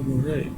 Right.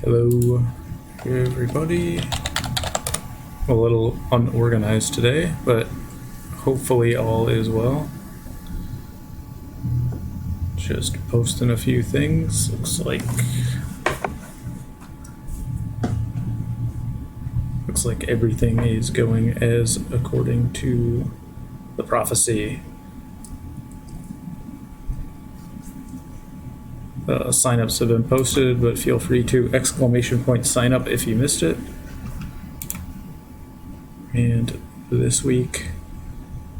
Hello, everybody. A little unorganized today, but hopefully all is well. Just posting a few things. Looks like everything is going as according to the prophecy. Signups have been posted, but feel free to ! sign up if you missed it. And this week,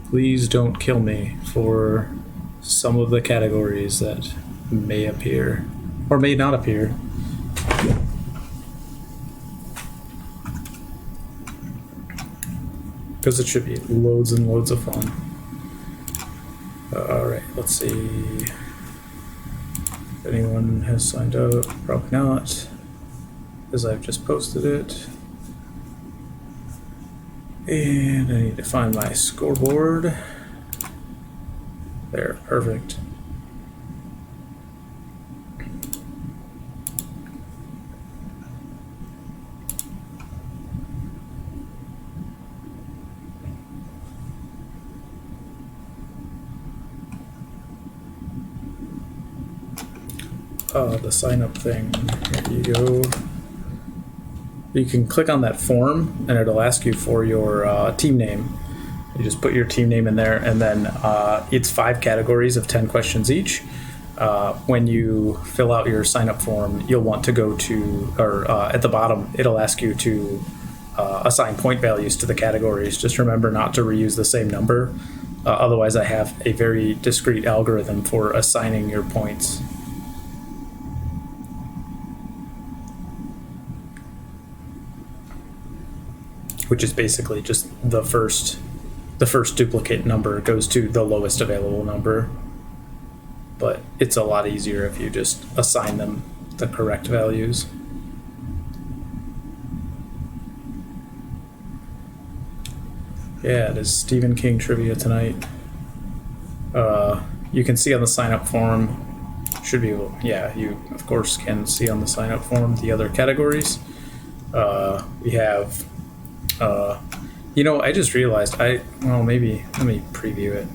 please don't kill me for some of the categories that may appear or may not appear. Because it should be loads and loads of fun. Alright, let's see. If anyone has signed up, probably not, because I've just posted it. And I need to find my scoreboard. There, perfect. The sign up thing. Here you go. You can click on that form and it'll ask you for your team name. You just put your team name in there, and then it's 5 categories of 10 questions each. When you fill out your sign up form, you'll want to go to, or at the bottom, it'll ask you to assign point values to the categories. Just remember not to reuse the same number. Otherwise, I have a very discrete algorithm for assigning your points. Which is basically just the first duplicate number goes to the lowest available number. But it's a lot easier if you just assign them the correct values. Yeah, it is Stephen King trivia tonight. You can see on the sign up form, should be able, yeah, you of course can see on the sign up form the other categories. We have you know, I just realized maybe let me preview it.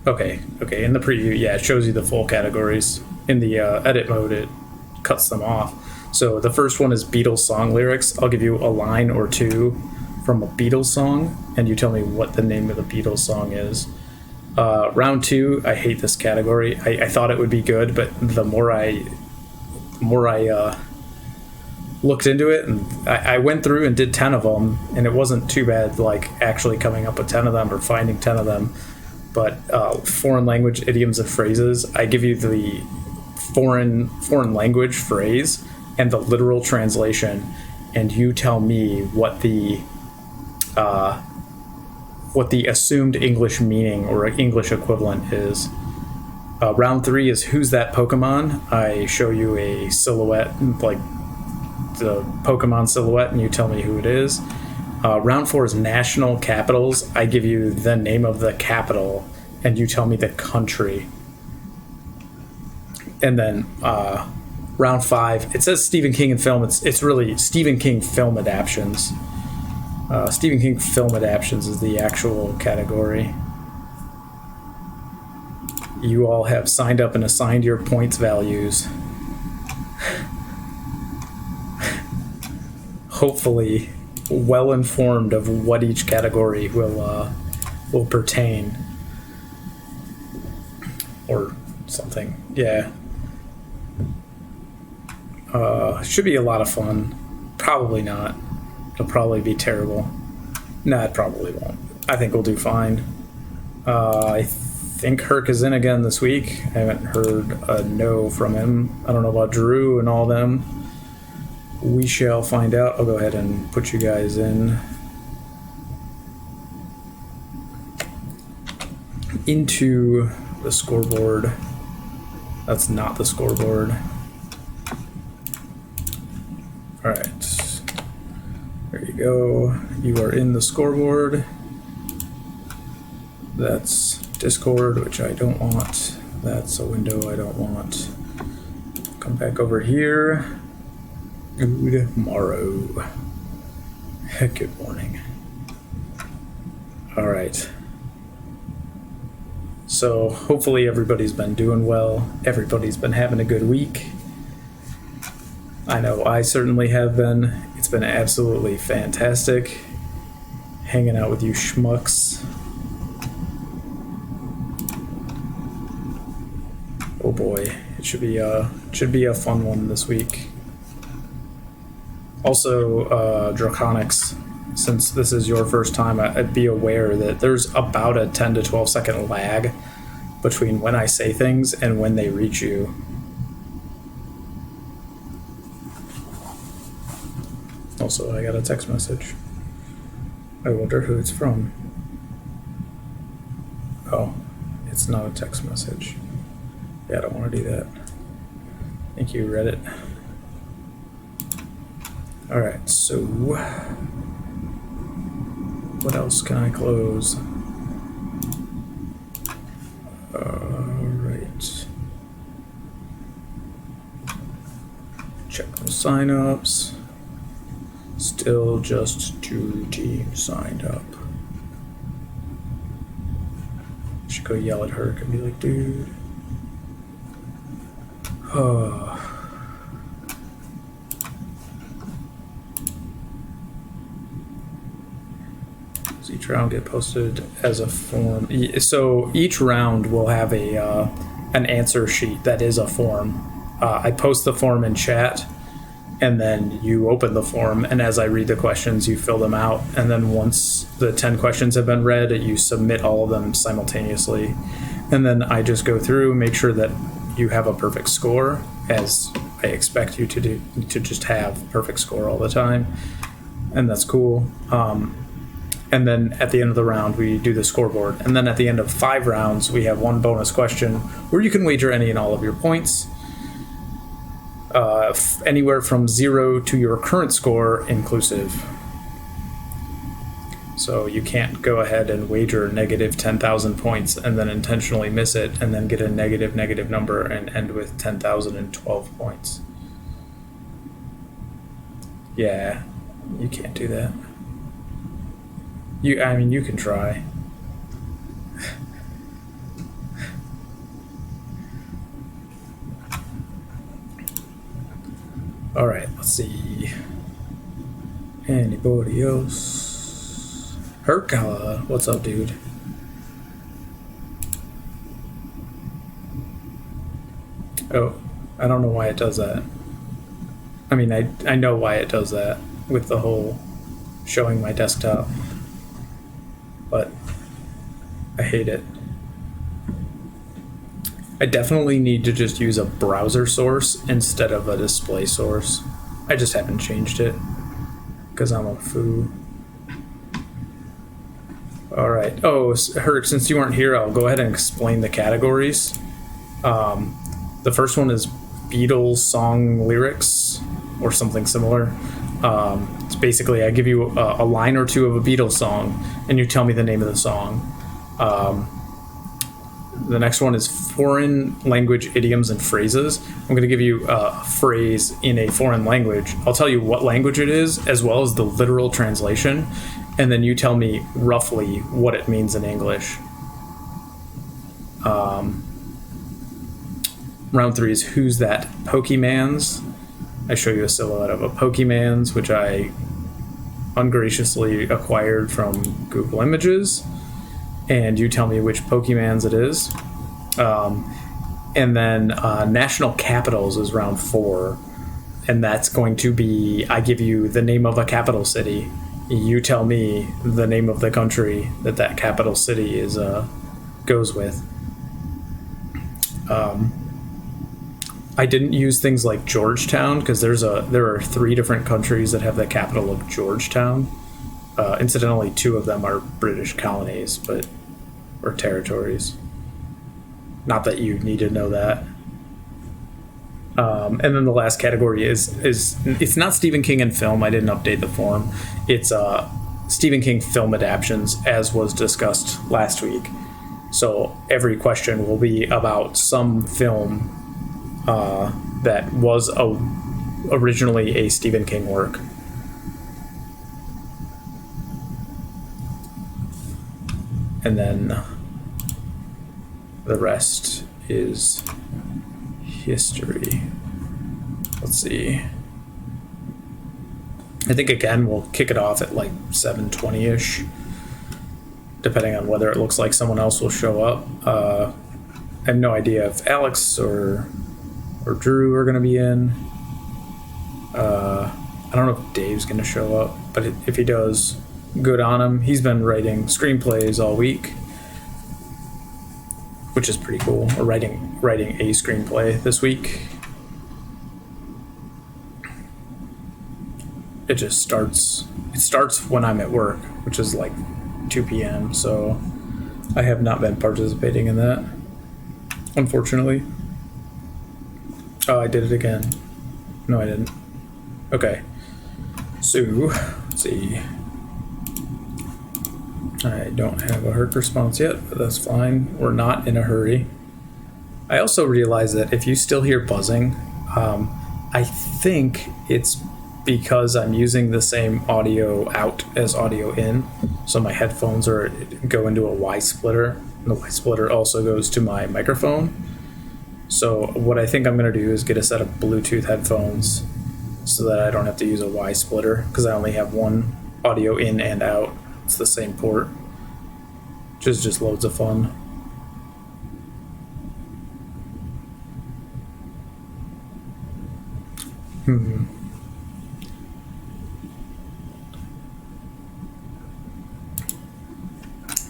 Okay, in the preview, yeah, it shows you the full categories. In the edit mode, it cuts them off. So the first one is Beatles song lyrics. I'll give you a line or two from a Beatles song, and you tell me what the name of the Beatles song is. Round 2, I hate this category. I thought it would be good, but the more I looked into it, and I went through and did 10 of them, and it wasn't too bad, like actually coming up with 10 of them or finding 10 of them. But foreign language idioms and phrases, I give you the foreign language phrase and the literal translation, and you tell me what the assumed English meaning or English equivalent is. Round 3 is Who's That Pokemon? I show you a silhouette, like the Pokemon silhouette, and you tell me who it is. Round 4 is National Capitals. I give you the name of the capital, and you tell me the country. And then round 5, it says Stephen King and film. It's really Stephen King film adaptions. Stephen King film adaptions is the actual category. You all have signed up and assigned your points values. Hopefully well informed of what each category will pertain or something. Yeah. Should be a lot of fun. Probably not. It'll probably be terrible. Nah, it probably won't. I think we'll do fine. I think Herc is in again this week. I haven't heard a no from him. I don't know about Drew and all them. We shall find out. I'll go ahead and put you guys in. Into the scoreboard. That's not the scoreboard. All right. There you go. You are in the scoreboard. That's Discord, which I don't want. That's a window I don't want. Come back over here. Good morrow. Good morning. All right. So hopefully everybody's been doing well. Everybody's been having a good week. I know I certainly have been. It's been absolutely fantastic hanging out with you schmucks. Oh boy, it should be a fun one this week. Also, Draconics, since this is your first time, I'd be aware that there's about a 10 to 12 second lag between when I say things and when they reach you. Also, I got a text message. I wonder who it's from. Oh, it's not a text message. Yeah, I don't want to do that. Thank you, Reddit. Alright, so what else can I close? Alright. Check those signups. Still just 2 teams signed up. Should go yell at her and be like, dude. Does each round get posted as a form? So each round will have an answer sheet that is a form. I post the form in chat, and then you open the form, and as I read the questions, you fill them out, and then once the 10 questions have been read, you submit all of them simultaneously, and then I just go through, make sure that you have a perfect score, as I expect you to do, to just have perfect score all the time, and that's cool. And then at the end of the round, we do the scoreboard, and then at the end of 5 rounds, we have one bonus question where you can wager any and all of your points, anywhere from 0 to your current score inclusive. So you can't go ahead and wager negative 10,000 points and then intentionally miss it and then get a negative number and end with 10,012 points. Yeah, you can't do that. I mean, you can try. All right, let's see. Anybody else? Hercala, what's up, dude? Oh, I don't know why it does that. I mean, I know why it does that with the whole showing my desktop, but I hate it. I definitely need to just use a browser source instead of a display source. I just haven't changed it because I'm a foo. All right. Oh, Herc, since you weren't here, I'll go ahead and explain the categories. The first one is Beatles song lyrics or something similar. It's basically I give you a line or two of a Beatles song and you tell me the name of the song. The next one is foreign language idioms and phrases. I'm going to give you a phrase in a foreign language. I'll tell you what language it is as well as the literal translation, and then you tell me roughly what it means in English. Round 3 is Who's That Pokemon's? I show you a silhouette of a Pokemon's, which I ungraciously acquired from Google Images, and you tell me which Pokemon's it is. And then National Capitals is round 4, and that's going to be, I give you the name of a capital city. you tell me the name of the country that capital city is goes with. I didn't use things like Georgetown because there are 3 different countries that have the capital of Georgetown. Incidentally, 2 of them are British colonies, or territories. Not that you need to know that. And then the last category is it's not Stephen King and film. I didn't update the form. It's Stephen King film adaptions, as was discussed last week. So every question will be about some film that was originally a Stephen King work. And then the rest is history. Let's see. I think again we'll kick it off at like 7:20ish, depending on whether it looks like someone else will show up. I have no idea if Alex or Drew are going to be in. I don't know if Dave's going to show up, but if he does, good on him. He's been writing screenplays all week, which is pretty cool. Or writing a screenplay this week. It starts when I'm at work, which is like 2 p.m. So I have not been participating in that, unfortunately. Oh, I did it again. No, I didn't. Okay. So, let's see. I don't have a Herc response yet, but that's fine. We're not in a hurry. I also realized that if you still hear buzzing, I think it's because I'm using the same audio out as audio in. So my headphones go into a Y splitter, and the Y splitter also goes to my microphone. So what I think I'm going to do is get a set of Bluetooth headphones so that I don't have to use a Y splitter, because I only have one audio in and out. It's the same port, which is just loads of fun.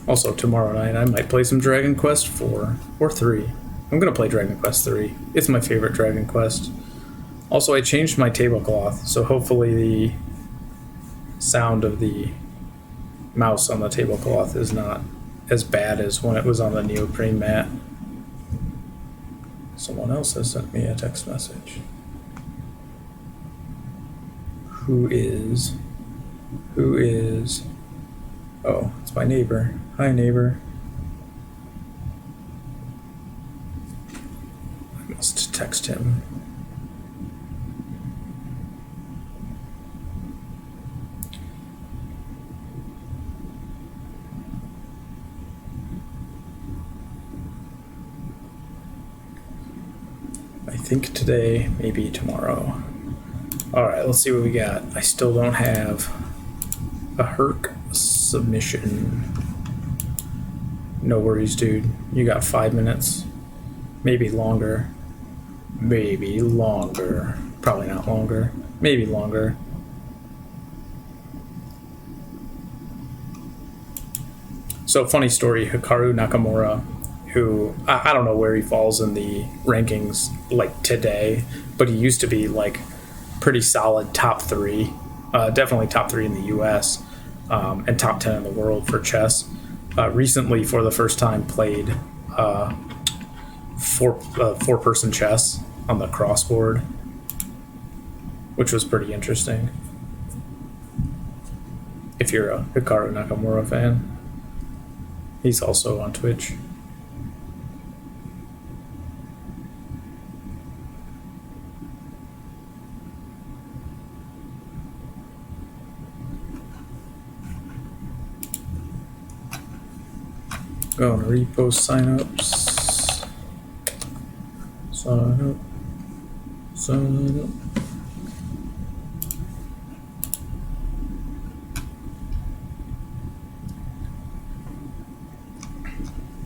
Also, tomorrow night I might play some Dragon Quest 4 or 3. I'm going to play Dragon Quest 3. It's my favorite Dragon Quest. Also, I changed my tablecloth, so hopefully the sound of the mouse on the tablecloth is not as bad as when it was on the neoprene mat. Someone else has sent me a text message. Who is? Oh, it's my neighbor. Hi, neighbor. I must text him. I think today, maybe tomorrow. Alright, let's see what we got. I still don't have a Herc submission. No worries, dude. You got 5 minutes. Maybe longer. Maybe longer. Probably not longer. Maybe longer. So, funny story, Hikaru Nakamura, who, I don't know where he falls in the rankings, like, today, but he used to be, like, pretty solid top 3. Definitely top 3 in the US, and top 10 in the world for chess. Recently, for the first time, played four-person chess on the crossboard, which was pretty interesting. If you're a Hikaru Nakamura fan. He's also on Twitch. Go on repost signups. Sign up.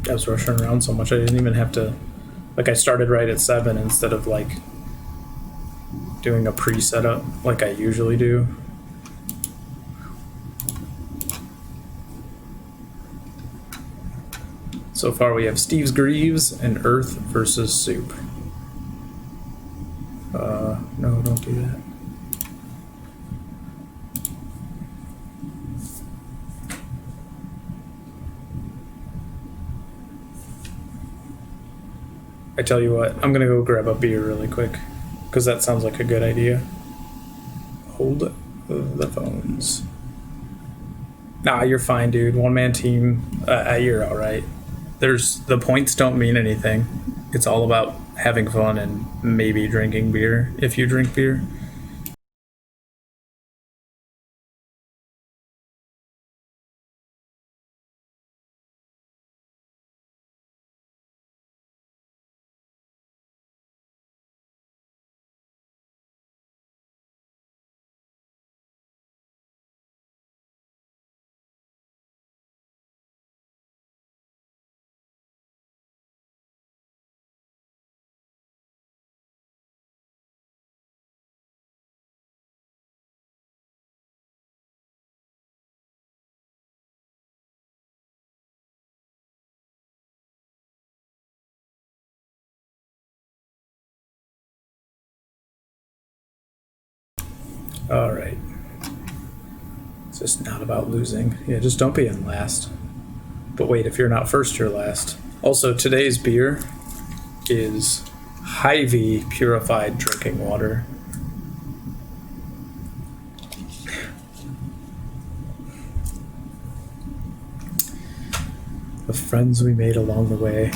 I was rushing around so much I didn't even have to, like, I started right at 7 instead of like doing a pre-setup like I usually do. So far we have Steve's Greaves and Earth versus Soup. No, don't do that. I tell you what, I'm gonna go grab a beer really quick, because that sounds like a good idea. Hold the phones. Nah, you're fine, dude. One-man team, you're all right. The points don't mean anything. It's all about having fun and maybe drinking beer, if you drink beer. All right. It's just not about losing. Yeah, just don't be in last. But wait, if you're not first, you're last. Also, today's beer is Hy-Vee purified drinking water. The friends we made along the way.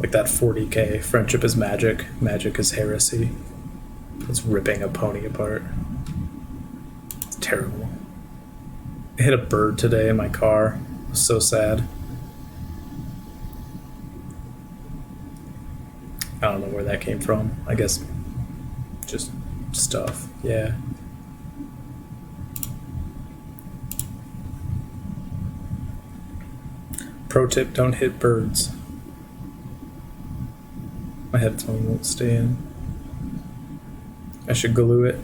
Like that 40K, friendship is magic, magic is heresy. It's ripping a pony apart. It's terrible. I hit a bird today in my car. It was so sad. I don't know where that came from. I guess just stuff. Yeah. Pro tip, don't hit birds. My headphone won't stay in. I should glue it.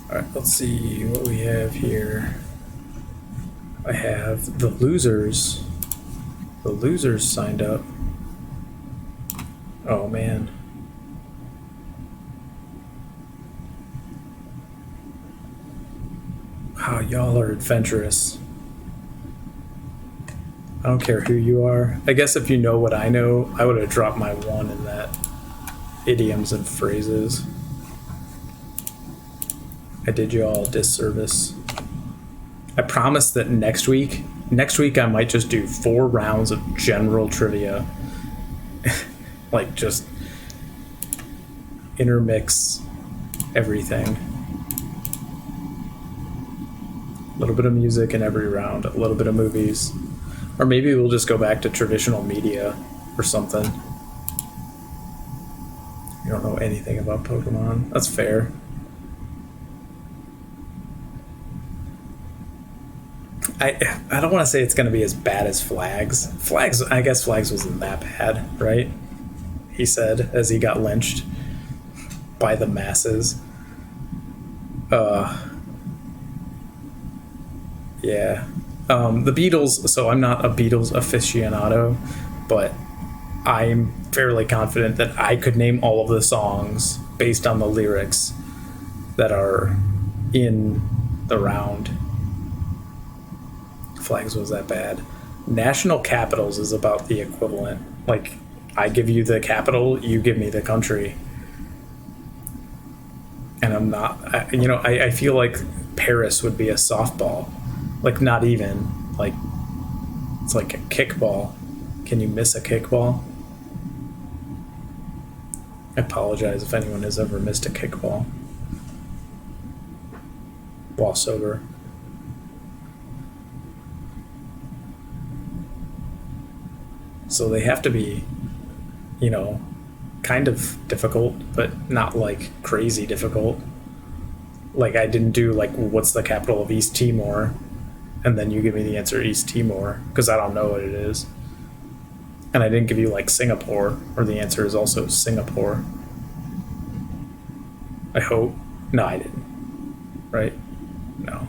Alright, let's see what we have here. I have the losers. The losers signed up. Oh man. Wow, y'all are adventurous. I don't care who you are. I guess if you know what I know, I would have dropped my one in that. Idioms and phrases. I did you all a disservice. I promise that next week I might just do 4 rounds of general trivia. Like just intermix everything. A little bit of music in every round, a little bit of movies. Or maybe we'll just go back to traditional media or something. You don't know anything about Pokemon. That's fair. I don't want to say it's going to be as bad as Flags. I guess Flags wasn't that bad, right? He said as he got lynched by the masses. Yeah. The Beatles, so I'm not a Beatles aficionado, but I'm fairly confident that I could name all of the songs based on the lyrics that are in the round. Flags was that bad. National capitals is about the equivalent. Like, I give you the capital, you give me the country. And I'm not, I feel like Paris would be a softball. Like, not even. Like, it's like a kickball. Can you miss a kickball? I apologize if anyone has ever missed a kickball while sober. So they have to be, kind of difficult, but not like crazy difficult. Like, I didn't do like, what's the capital of East Timor? And then you give me the answer East Timor, because I don't know what it is. And I didn't give you like Singapore, or the answer is also Singapore. I hope. No, I didn't. right? No.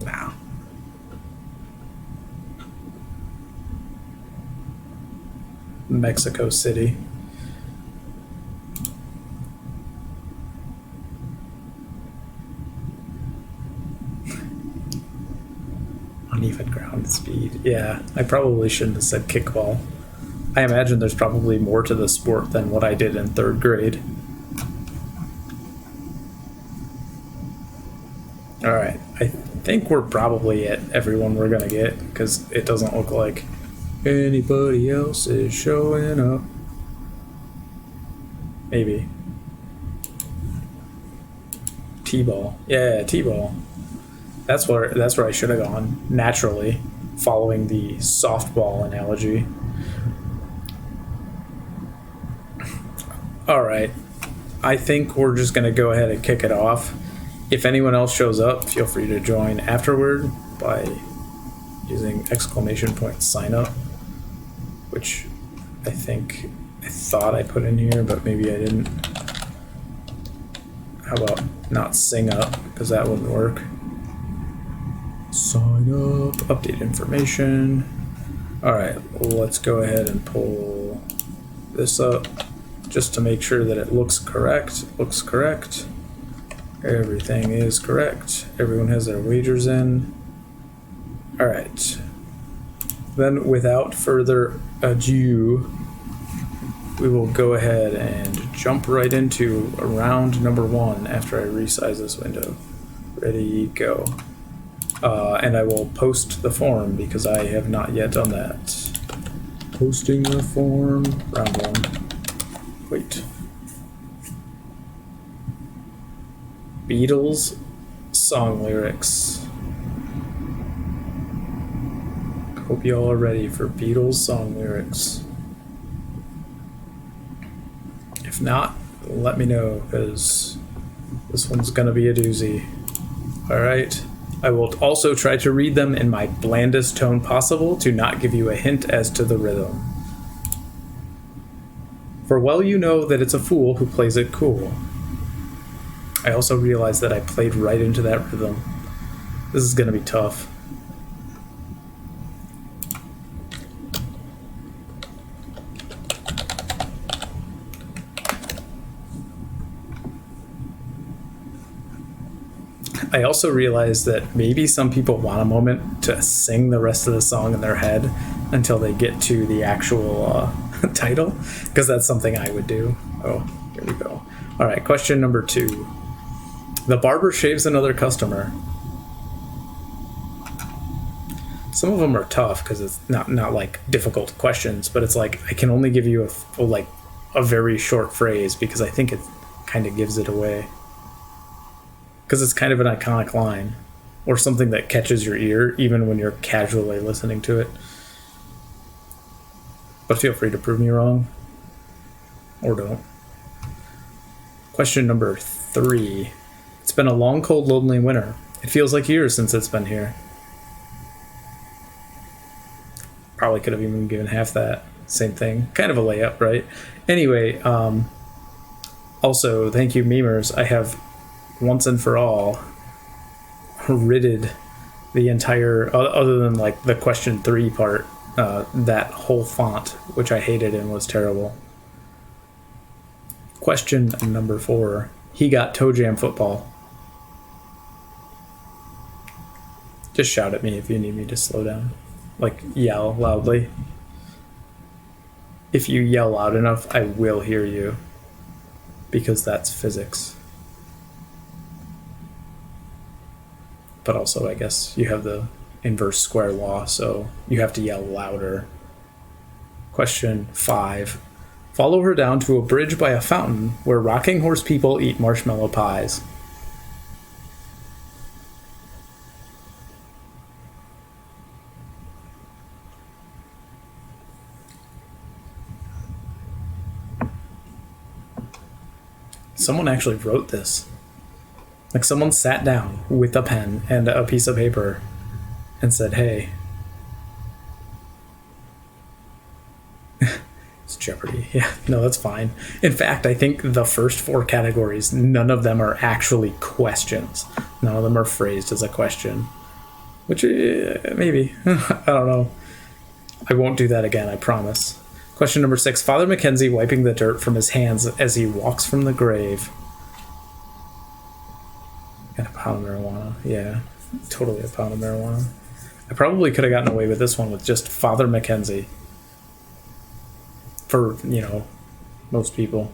Nah. Mexico City. Uneven ground speed. Yeah, I probably shouldn't have said kickball. I imagine there's probably more to the sport than what I did in 3rd grade. Alright, I think we're probably at everyone we're gonna get, because it doesn't look like anybody else is showing up. Maybe. T-ball. Yeah, T-ball. That's where I should have gone, naturally, following the softball analogy. Alright, I think we're just going to go ahead and kick it off. If anyone else shows up, feel free to join afterward by using ! sign up, which I thought I put in here, but maybe I didn't. How about not sing up, because that wouldn't work. Sign up, update information. Alright, let's go ahead and pull this up just to make sure that it looks correct. Looks correct. Everything is correct. Everyone has their wagers in. Alright. Then without further ado, we will go ahead and jump right into round number 1 after I resize this window. Ready, go. And I will post the form because I have not yet done that. Posting the form, round 1. Wait. Beatles song lyrics. Hope you all are ready for Beatles song lyrics. If not, let me know, because this one's gonna be a doozy. Alright. I will also try to read them in my blandest tone possible to not give you a hint as to the rhythm. For well you know that it's a fool who plays it cool. I also realized that I played right into that rhythm. This is gonna be tough. I also realized that maybe some people want a moment to sing the rest of the song in their head until they get to the actual title, because that's something I would do. Oh, here we go. All right, question number 2. The barber shaves another customer. Some of them are tough because it's not like difficult questions, but it's like I can only give you a very short phrase because I think it kind of gives it away. Because it's kind of an iconic line, or something that catches your ear even when you're casually listening to it. But feel free to prove me wrong, or don't. Question number 3. It's been a long, cold, lonely winter. It feels like years since it's been here. Probably could have even given half that. Same thing. Kind of a layup, right? Anyway, also, thank you, memers. I have once and for all ridded the entire, other than like the question 3 part, that whole font, which I hated and was terrible. Question number 4. He got toe jam football. Just shout at me if you need me to slow down. Like, yell loudly. If you yell loud enough, I will hear you. Because that's physics. But also, I guess, you have the inverse square law, so you have to yell louder. Question 5. Follow her down to a bridge by a fountain where rocking horse people eat marshmallow pies. Someone actually wrote this. Like, someone sat down with a pen and a piece of paper and said, hey, it's Jeopardy. Yeah, no, that's fine. In fact, I think the first 4 categories, none of them are actually questions. None of them are phrased as a question. Which, maybe. I don't know. I won't do that again, I promise. Question number 6. Father Mackenzie wiping the dirt from his hands as he walks from the grave. And a pound of marijuana. Yeah, totally a pound of marijuana. I probably could have gotten away with this one with just Father Mackenzie. For, you know, most people.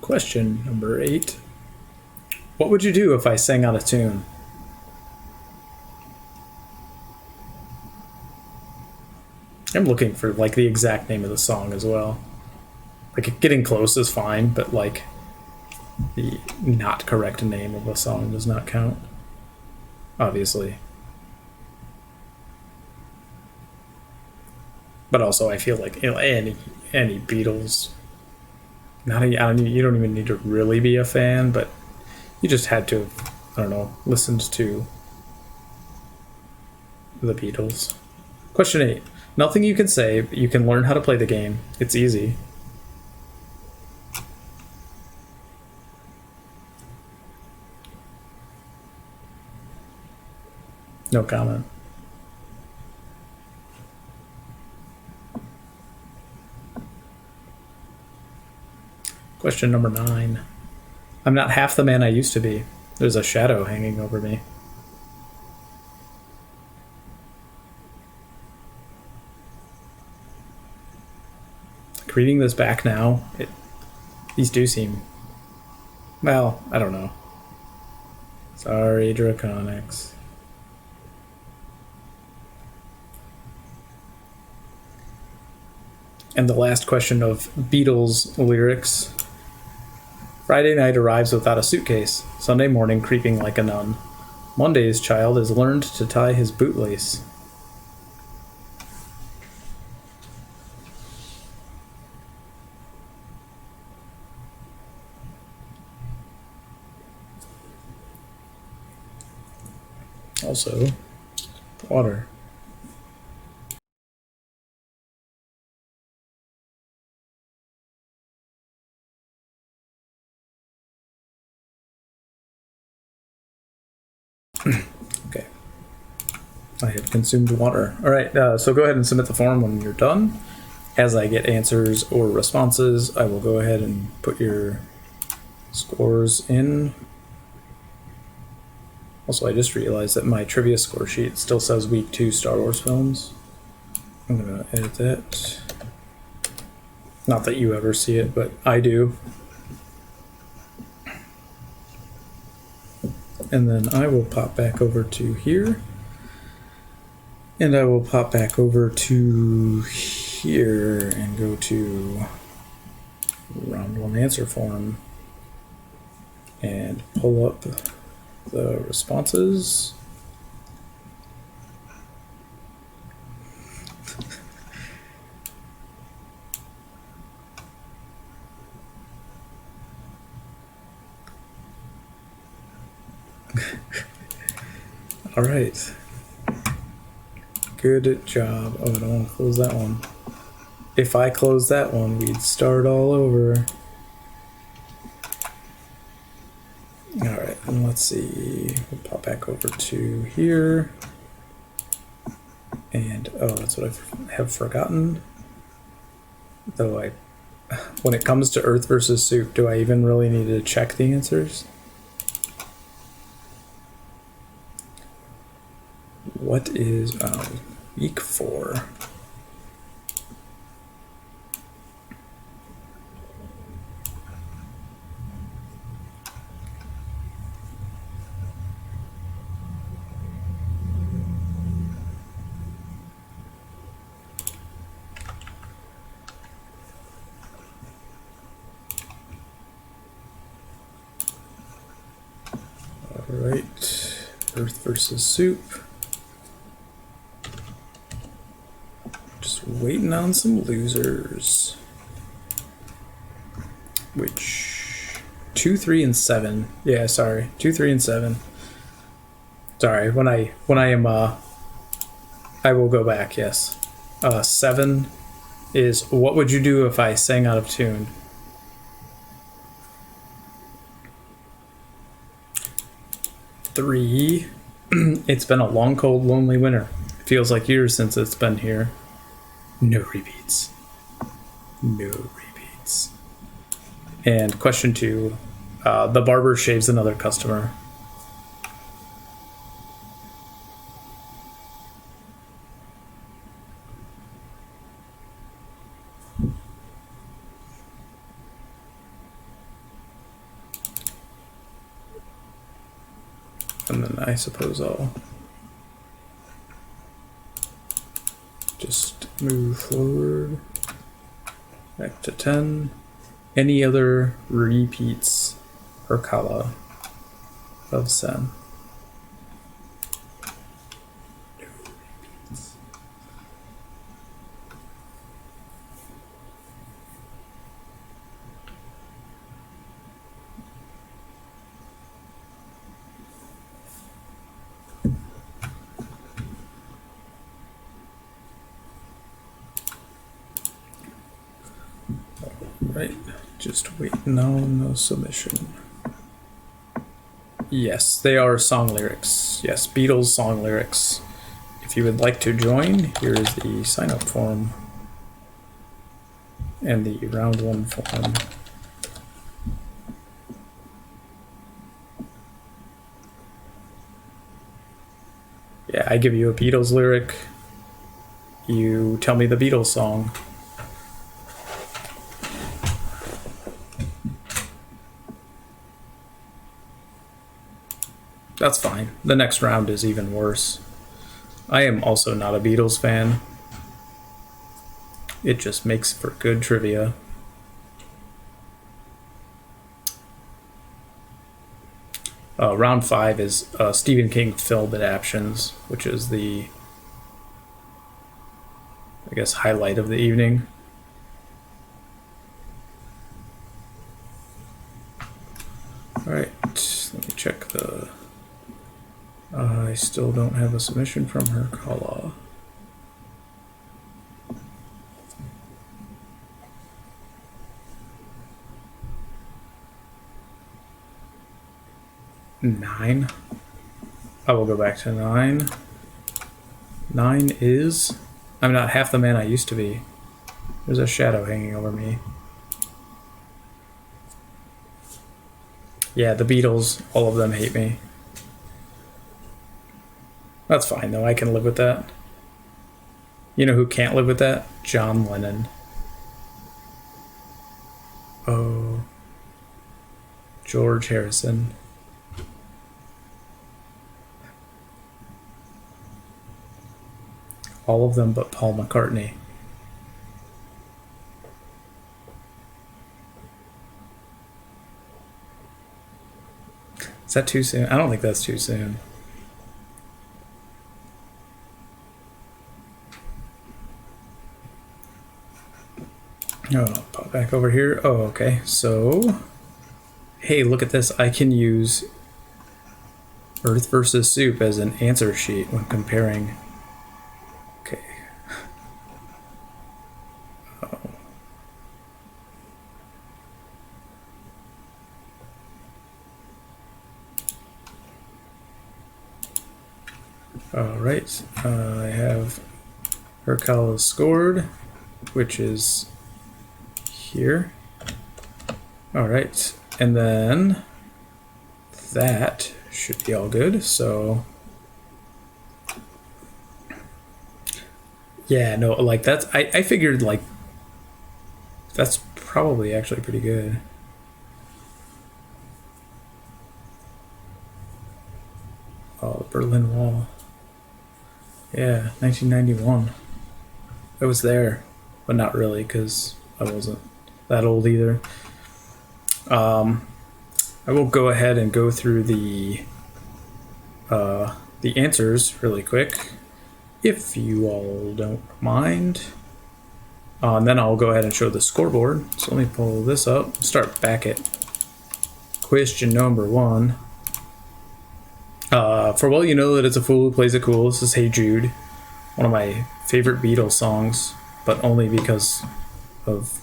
Question number 8. What would you do if I sang out of tune? I'm looking for, like, the exact name of the song as well. Like, getting close is fine, but, like, the not correct name of a song does not count. Obviously. But also, I feel like, you know, any Beatles... you don't even need to really be a fan, but you just had to, I don't know, listened to the Beatles. Question 8. Nothing you can say, but you can learn how to play the game. It's easy. No comment. Question number 9. I'm not half the man I used to be. There's a shadow hanging over me. Like, reading this back now, these do seem... Well, I don't know. Sorry, Draconics. And the last question of Beatles lyrics. Friday night arrives without a suitcase. Sunday morning creeping like a nun. Monday's child has learned to tie his bootlace. Also, water. Okay. I have consumed water. All right, so go ahead and submit the form when you're done. As I get answers or responses, I will go ahead and put your scores in. Also, I just realized that my trivia score sheet still says week 2 Star Wars films. I'm going to edit that. Not that you ever see it, but I do. And then I will pop back over to here. And I will pop back over to here and go to round 1 answer form and pull up the responses. All right. Good job. Oh, I don't want to close that one. If I close that one, we'd start all over. All right, and let's see. We'll pop back over to here. And, oh, that's what I have forgotten. Though when it comes to Earth versus Soup, do I even really need to check the answers? What is week 4? All right, Earth versus Soup. Waiting on some losers, which 2, 3, and 7. Yeah, sorry. 2, 3, and 7. Sorry, when I am I will go back, yes. 7 is what would you do if I sang out of tune? 3, it's been a long, cold, lonely winter. Feels like years since it's been here. No repeats. No repeats. And question 2, the barber shaves another customer. And then I suppose I'll just move forward back to 10. Any other repeats per color of Sen? No repeats. Right, just waiting on the submission. Yes, they are song lyrics. Yes, Beatles song lyrics. If you would like to join, here is the sign up form and the round 1 form. Yeah, I give you a Beatles lyric. You tell me the Beatles song. That's fine. The next round is even worse. I am also not a Beatles fan. It just makes for good trivia. Round 5 is Stephen King film adaptions, which is the, I guess, highlight of the evening. All right, let me check the... I still don't have a submission from her caller. Nine. I will go back to 9. 9 is... I'm not half the man I used to be. There's a shadow hanging over me. Yeah, the Beatles, all of them hate me. That's fine, though. I can live with that. You know who can't live with that? John Lennon. Oh. George Harrison. All of them but Paul McCartney. Is that too soon? I don't think that's too soon. Oh, pop back over here. Oh, okay. So, hey, look at this. I can use Earth versus Soup as an answer sheet when comparing. Okay. Oh. All right. I have her call scored, which is here. All right, and then that should be all good. So yeah, no, like that's I figured like that's probably actually pretty good. Oh, the Berlin Wall. Yeah, 1991. I was there, but not really because I wasn't that old either. I will go ahead and go through the answers really quick, if you all don't mind. And then I'll go ahead and show the scoreboard. So let me pull this up. Start back at Question number 1. For well, you know that it's a fool who plays it cool. This is Hey Jude, one of my favorite Beatles songs, but only because of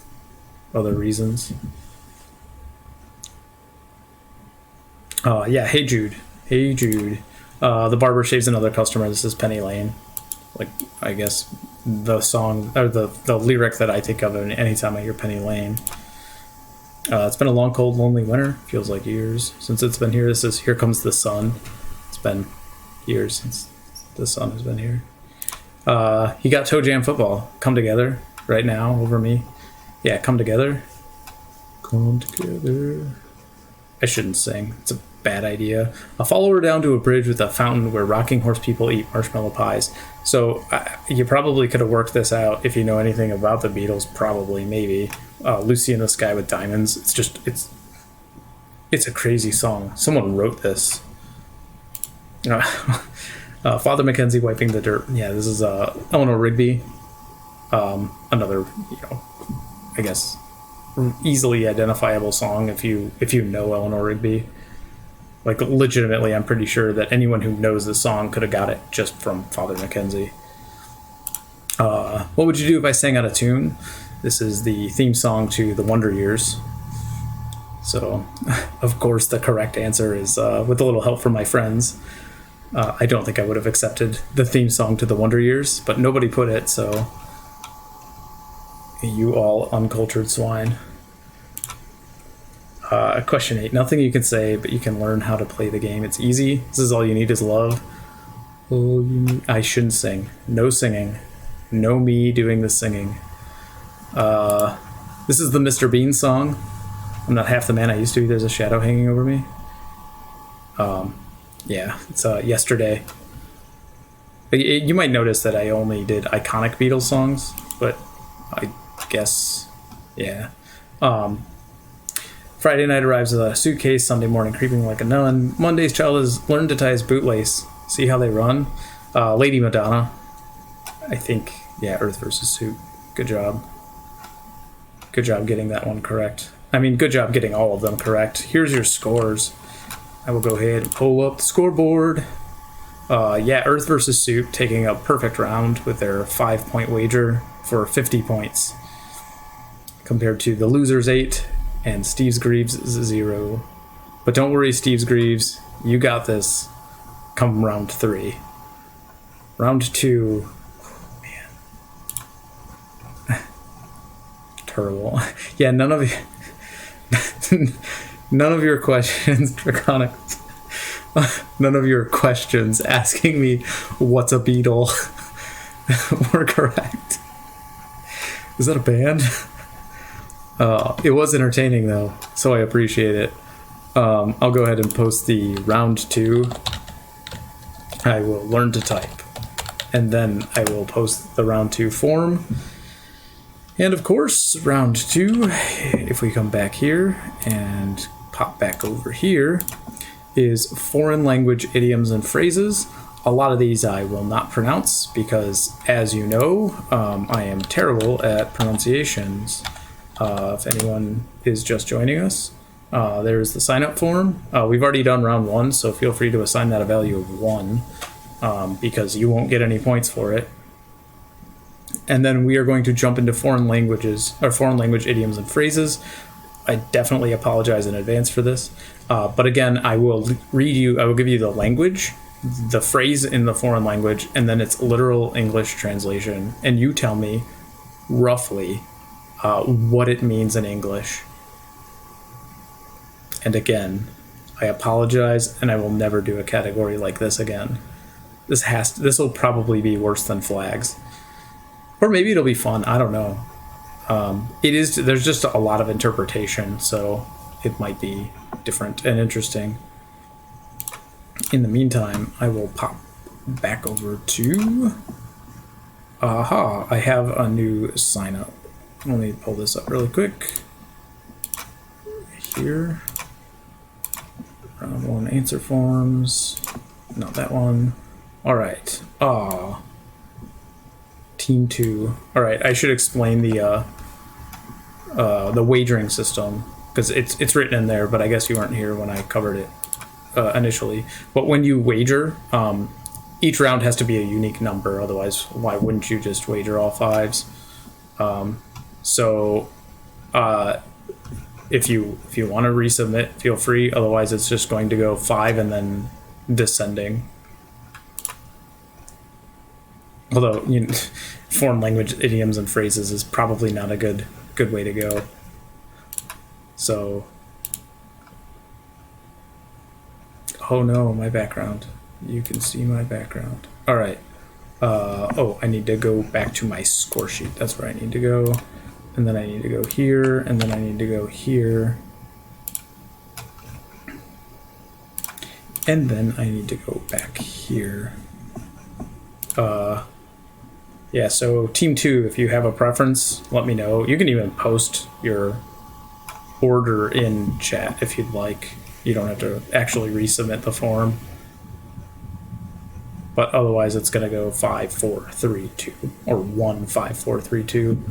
other reasons. Yeah, Hey Jude. Hey Jude. The barber shaves another customer. This is Penny Lane. Like, I guess the song, or the lyric that I think of anytime I hear Penny Lane. It's been a long, cold, lonely winter. Feels like years since it's been here. This is Here Comes the Sun. It's been years since the sun has been here. You got Toe Jam Football. Come together right now over me. Yeah, come together. Come together. I shouldn't sing. It's a bad idea. I'll follow her down to a bridge with a fountain where rocking horse people eat marshmallow pies. So you probably could have worked this out if you know anything about the Beatles. Probably, maybe. Lucy in the Sky with Diamonds. It's a crazy song. Someone wrote this. Father Mackenzie wiping the dirt. Yeah, this is Eleanor Rigby. Another, I guess, easily identifiable song if you know Eleanor Rigby. Like, legitimately, I'm pretty sure that anyone who knows the song could have got it just from Father Mackenzie. What would you do if I sang out of tune? This is the theme song to The Wonder Years. So, of course, the correct answer is, with a little help from my friends, I don't think I would have accepted the theme song to The Wonder Years, but nobody put it, so you all uncultured swine. Question 8. Nothing you can say, but you can learn how to play the game. It's easy. This is all you need is love. I shouldn't sing. No singing. No me doing the singing. This is the Mr. Bean song. I'm not half the man I used to be. There's a shadow hanging over me. Yeah, it's Yesterday. You might notice that I only did iconic Beatles songs, but I guess, yeah. Friday night arrives with a suitcase, Sunday morning creeping like a nun. Monday's child has learned to tie his bootlace. See how they run? Lady Madonna. I think, yeah, Earth versus Soup. Good job. Good job getting that one correct. I mean, good job getting all of them correct. Here's your scores. I will go ahead and pull up the scoreboard. Yeah, Earth versus Soup taking a perfect round with their 5-point wager for 50 points. Compared to the losers 8 and Steve's Greaves 0. But don't worry, Steve's Greaves, you got this come round 3. Round 2, man. Terrible. Yeah, none of your questions, Draconics, none of your questions asking me what's a Beatle were correct. Is that a band? It was entertaining though, so I appreciate it. I'll go ahead and post the round 2. I will learn to type, and then I will post the round 2 form. And of course, round 2, if we come back here and pop back over here, is foreign language idioms and phrases. A lot of these I will not pronounce because, as you know, I am terrible at pronunciations. If anyone is just joining us, there's the sign-up form. We've already done round 1, so feel free to assign that a value of 1, because you won't get any points for it. And then we are going to jump into foreign language idioms and phrases. I definitely apologize in advance for this. But again, I will give you the language, the phrase in the foreign language, and then its literal English translation. And you tell me roughly what it means in English. And again, I apologize, and I will never do a category like this again. This will probably be worse than flags. Or maybe it'll be fun, I don't know. There's just a lot of interpretation, so it might be different and interesting. In the meantime, I will pop back over to... I have a new sign up. Let me pull this up really quick. Here. Round 1 answer forms. Not that one. All right. Team 2. All right. I should explain the wagering system. because it's written in there, but I guess you weren't here when I covered it initially. But when you wager, each round has to be a unique number. Otherwise, why wouldn't you just wager all 5s? If you want to resubmit, feel free. Otherwise, it's just going to go 5 and then descending. Although, foreign language idioms and phrases is probably not a good way to go. So, oh no, my background. You can see my background. All right. Oh, I need to go back to my score sheet. That's where I need to go. And then I need to go here, and then I need to go here. And then I need to go back here. Yeah, so Team 2, if you have a preference, let me know. You can even post your order in chat if you'd like. You don't have to actually resubmit the form. But otherwise, it's going to go 5, 4, 3, 2, or 1, 5, 4, 3, 2.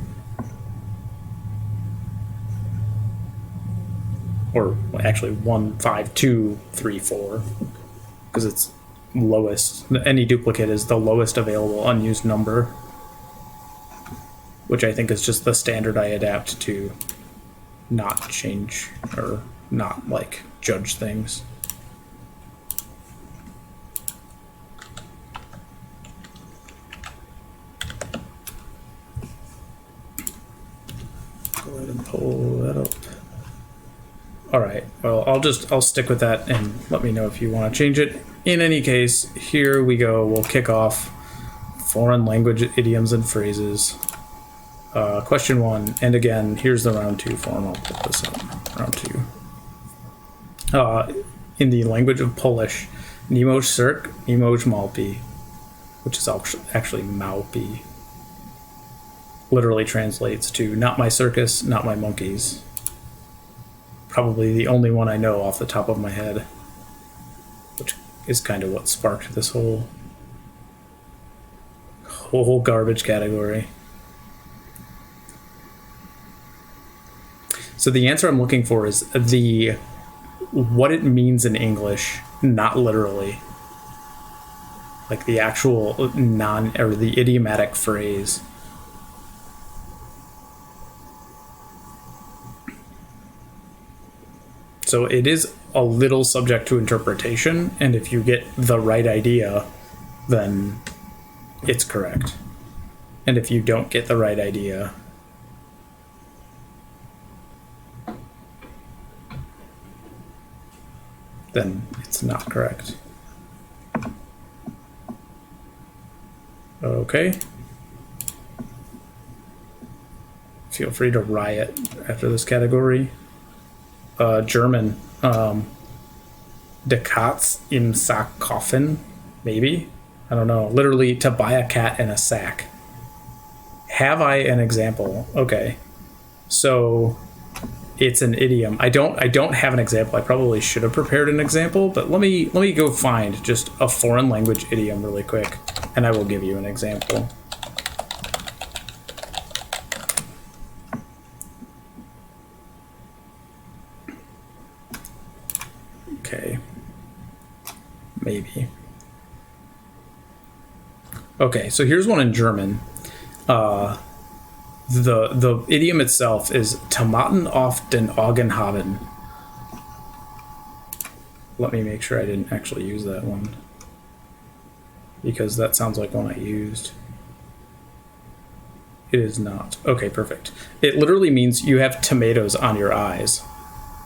Or actually 1, 5, 2, 3, 4. Because it's lowest. Any duplicate is the lowest available unused number. Which I think is just the standard I adapt to not change or not like judge things. Go ahead and pull that up. All right, well, I'll stick with that and let me know if you want to change it. In any case, here we go. We'll kick off foreign language idioms and phrases. Question 1, and again, here's the round 2 form. I'll put this up. Round 2. In the language of Polish, nie możesz cirk, nie możesz małpi, which is actually małpi, literally translates to not my circus, not my monkeys. Probably the only one I know off the top of my head, which is kind of what sparked this whole garbage category. So the answer I'm looking for is what it means in English, not literally. Like the actual the idiomatic phrase. So it is a little subject to interpretation, and if you get the right idea, then it's correct. And if you don't get the right idea, then it's not correct. Okay. Feel free to riot after this category. German. De Katz im Sack kaufen, maybe? I don't know. Literally, to buy a cat in a sack. Have I an example? Okay. So it's an idiom. I don't have an example. I probably should have prepared an example, but let me go find just a foreign language idiom really quick, and I will give you an example. Okay. Maybe. Okay, so here's one in German. The idiom itself is Tomaten auf den Augen haben. Let me make sure I didn't actually use that one, because that sounds like one I used. It is not. Okay, perfect. It literally means you have tomatoes on your eyes.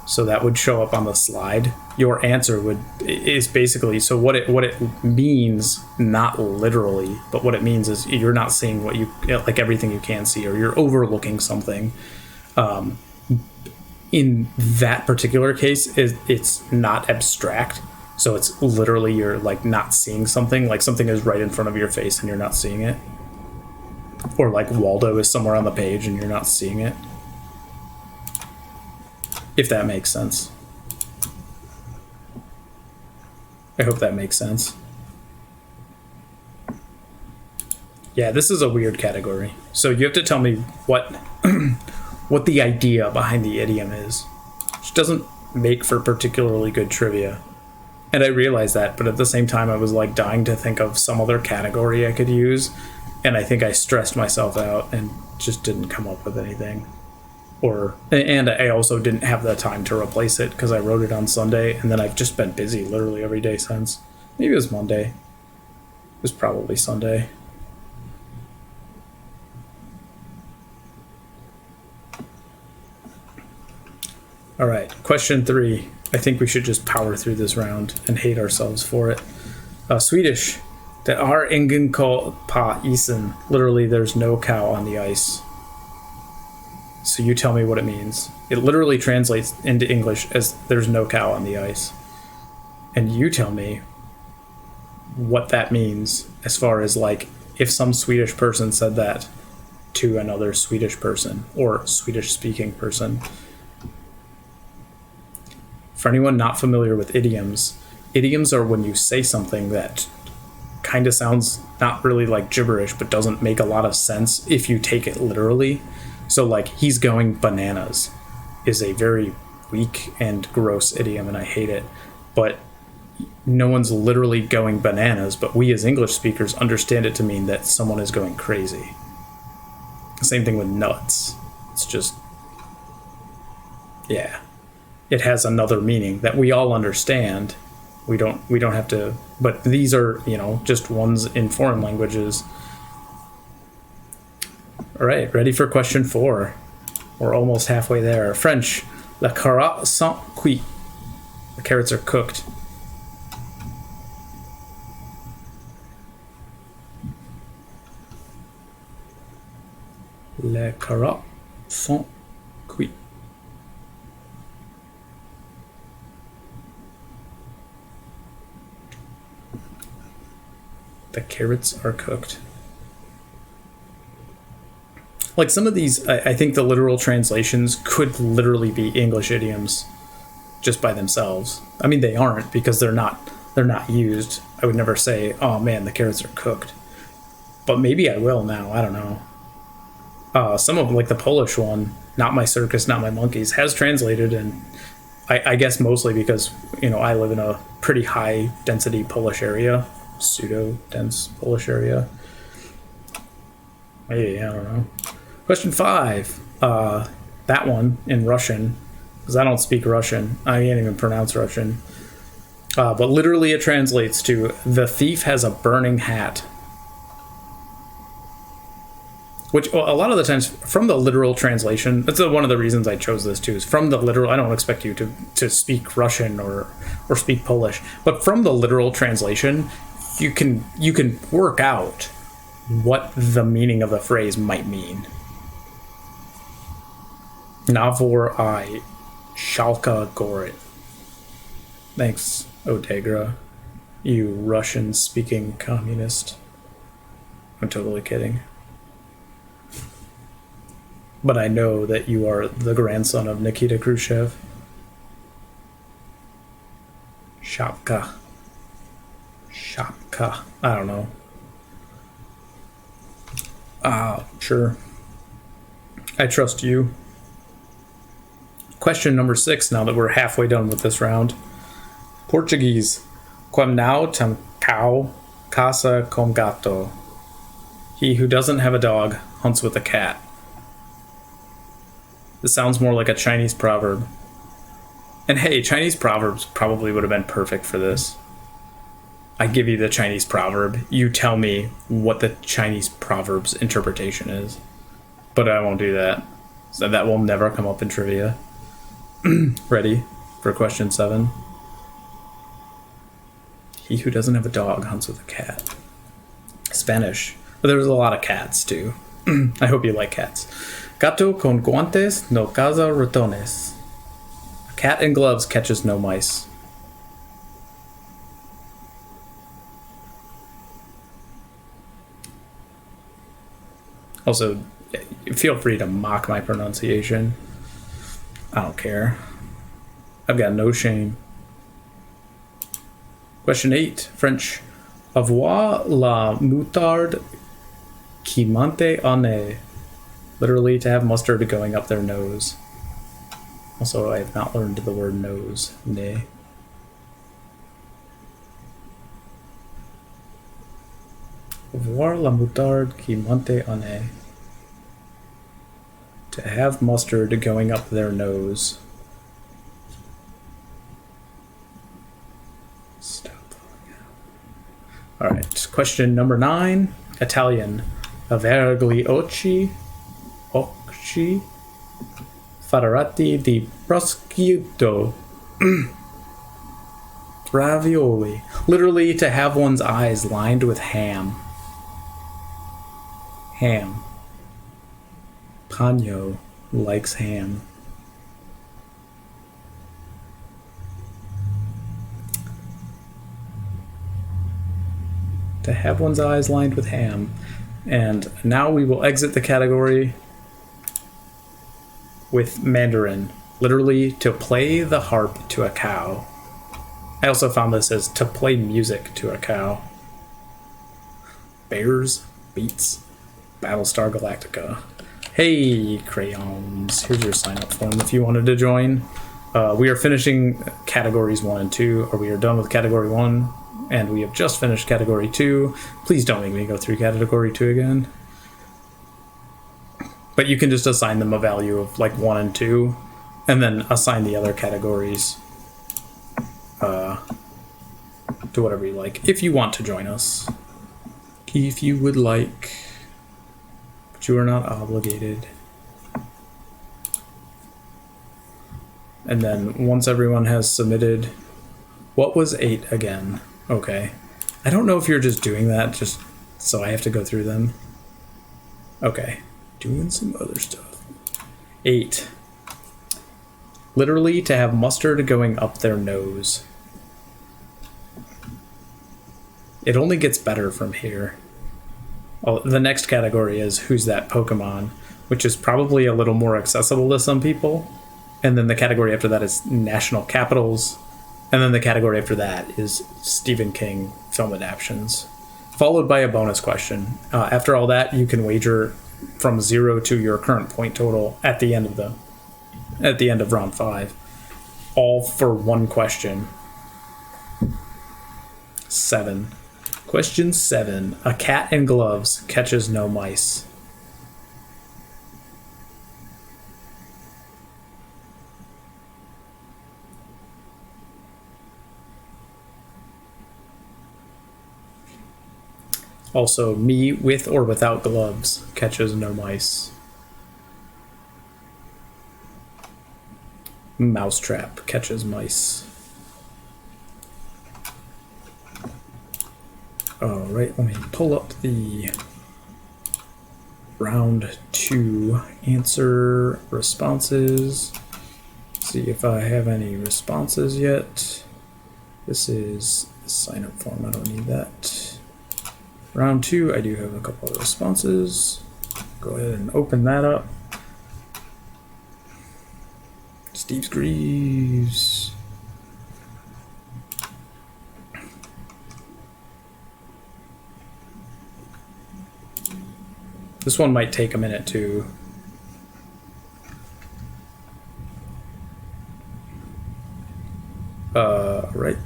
So that would show up on the slide. Your answer is basically, so what it means, not literally, but what it means is you're not seeing what you, like everything you can see, or you're overlooking something. In that particular case, it's not abstract. So it's literally you're like not seeing something, like something is right in front of your face and you're not seeing it. Or like Waldo is somewhere on the page and you're not seeing it. If that makes sense. I hope that makes sense. Yeah, this is a weird category. So you have to tell me what what the idea behind the idiom is. which doesn't make for particularly good trivia. And I realized that, but at the same time, I was like dying to think of some other category I could use. And I think I stressed myself out and just didn't come up with anything. And I also didn't have the time to replace it because I wrote it on Sunday, and then I've just been busy literally every day since. Maybe it was Monday. It was probably Sunday. All right, question 3. I think we should just power through this round and hate ourselves for it. Swedish. Det är ingen ko på isen. Literally, there's no cow on the ice. So you tell me what it means. It literally translates into English as there's no cow on the ice. And you tell me what that means as far as like if some Swedish person said that to another Swedish person or Swedish speaking person. For anyone not familiar with idioms are when you say something that kind of sounds not really like gibberish but doesn't make a lot of sense if you take it literally. So like he's going bananas is a very weak and gross idiom and I hate it. But no one's literally going bananas, but we as English speakers understand it to mean that someone is going crazy. Same thing with nuts. It's just, yeah. It has another meaning that we all understand. We don't have to, but these are, just ones in foreign languages. All right, ready for question 4. We're almost halfway there. French, la carotte sont cuites. The carrots are cooked. Les carottes sont cuites. The carrots are cooked. Like some of these, I think the literal translations could literally be English idioms just by themselves. I mean, they aren't because they're not used. I would never say, oh man, the carrots are cooked. But maybe I will now, I don't know. Some of them, like the Polish one, not my circus, not my monkeys, has translated, and I guess mostly because, I live in a pretty high density Polish area. Pseudo-dense Polish area. Maybe, I don't know. Question 5. That one in Russian, because I don't speak Russian. I can't even pronounce Russian. But literally it translates to, the thief has a burning hat. Which, a lot of the times, from the literal translation, that's one of the reasons I chose this too, is from the literal, I don't expect you to speak Russian or speak Polish, but from the literal translation, you can work out what the meaning of the phrase might mean. Navor I Shalka Gorit. Thanks, Otegra, you Russian-speaking communist. I'm totally kidding. But I know that you are the grandson of Nikita Khrushchev. Shapka. I don't know. Sure. I trust you. Question number 6, now that we're halfway done with this round. Portuguese. Quem não tem cão, caça com gato. He who doesn't have a dog hunts with a cat. This sounds more like a Chinese proverb. And hey, Chinese proverbs probably would have been perfect for this. I give you the Chinese proverb. You tell me what the Chinese proverb's interpretation is. But I won't do that. So that will never come up in trivia. Ready for question 7? He who doesn't have a dog hunts with a cat. Spanish. But there's a lot of cats too. I hope you like cats. Gato con guantes no caza ratones. A cat in gloves catches no mice. Also, feel free to mock my pronunciation. I don't care. I've got no shame. Question 8, French. Avoir la moutarde qui monte au nez. Literally, to have mustard going up their nose. Also, I have not learned the word nose. Ne. Voir la moutarde qui monte en nez. To have mustard going up their nose. All right, question number 9. Italian. Avere gli occhi farati di prosciutto. Ravioli. Literally, to have one's eyes lined with ham. Ham. Pagno likes ham. To have one's eyes lined with ham. And now we will exit the category with Mandarin. Literally, to play the harp to a cow. I also found this as to play music to a cow. Bears, Beats, Battlestar Galactica. Hey, crayons. Here's your sign-up form if you wanted to join. We are finishing categories 1 and 2, or we are done with category 1. And we have just finished category 2. Please don't make me go through category 2 again. But you can just assign them a value of like 1 and 2, and then assign the other categories to whatever you like, if you want to join us. If you would like, but you are not obligated. And then once everyone has submitted, what was 8 again? Okay. I don't know if you're just doing that just so I have to go through them. Okay. Doing some other stuff. 8. Literally, to have mustard going up their nose. It only gets better from here. Oh, the next category is Who's That Pokemon, which is probably a little more accessible to some people. And then the category after that is National Capitals. And then the category after that is Stephen King film adaptions, followed by a bonus question. After all that, you can wager from 0 to your current point total at the end of round 5, all for one question. 7. Question 7. A cat in gloves catches no mice. Also, me with or without gloves catches no mice. Mousetrap catches mice. Alright, let me pull up the round 2 answer responses. See if I have any responses yet. This is the sign-up form, I don't need that. Round 2, I do have a couple of responses. Go ahead and open that up. Steve Greaves. This one might take a minute too. Right.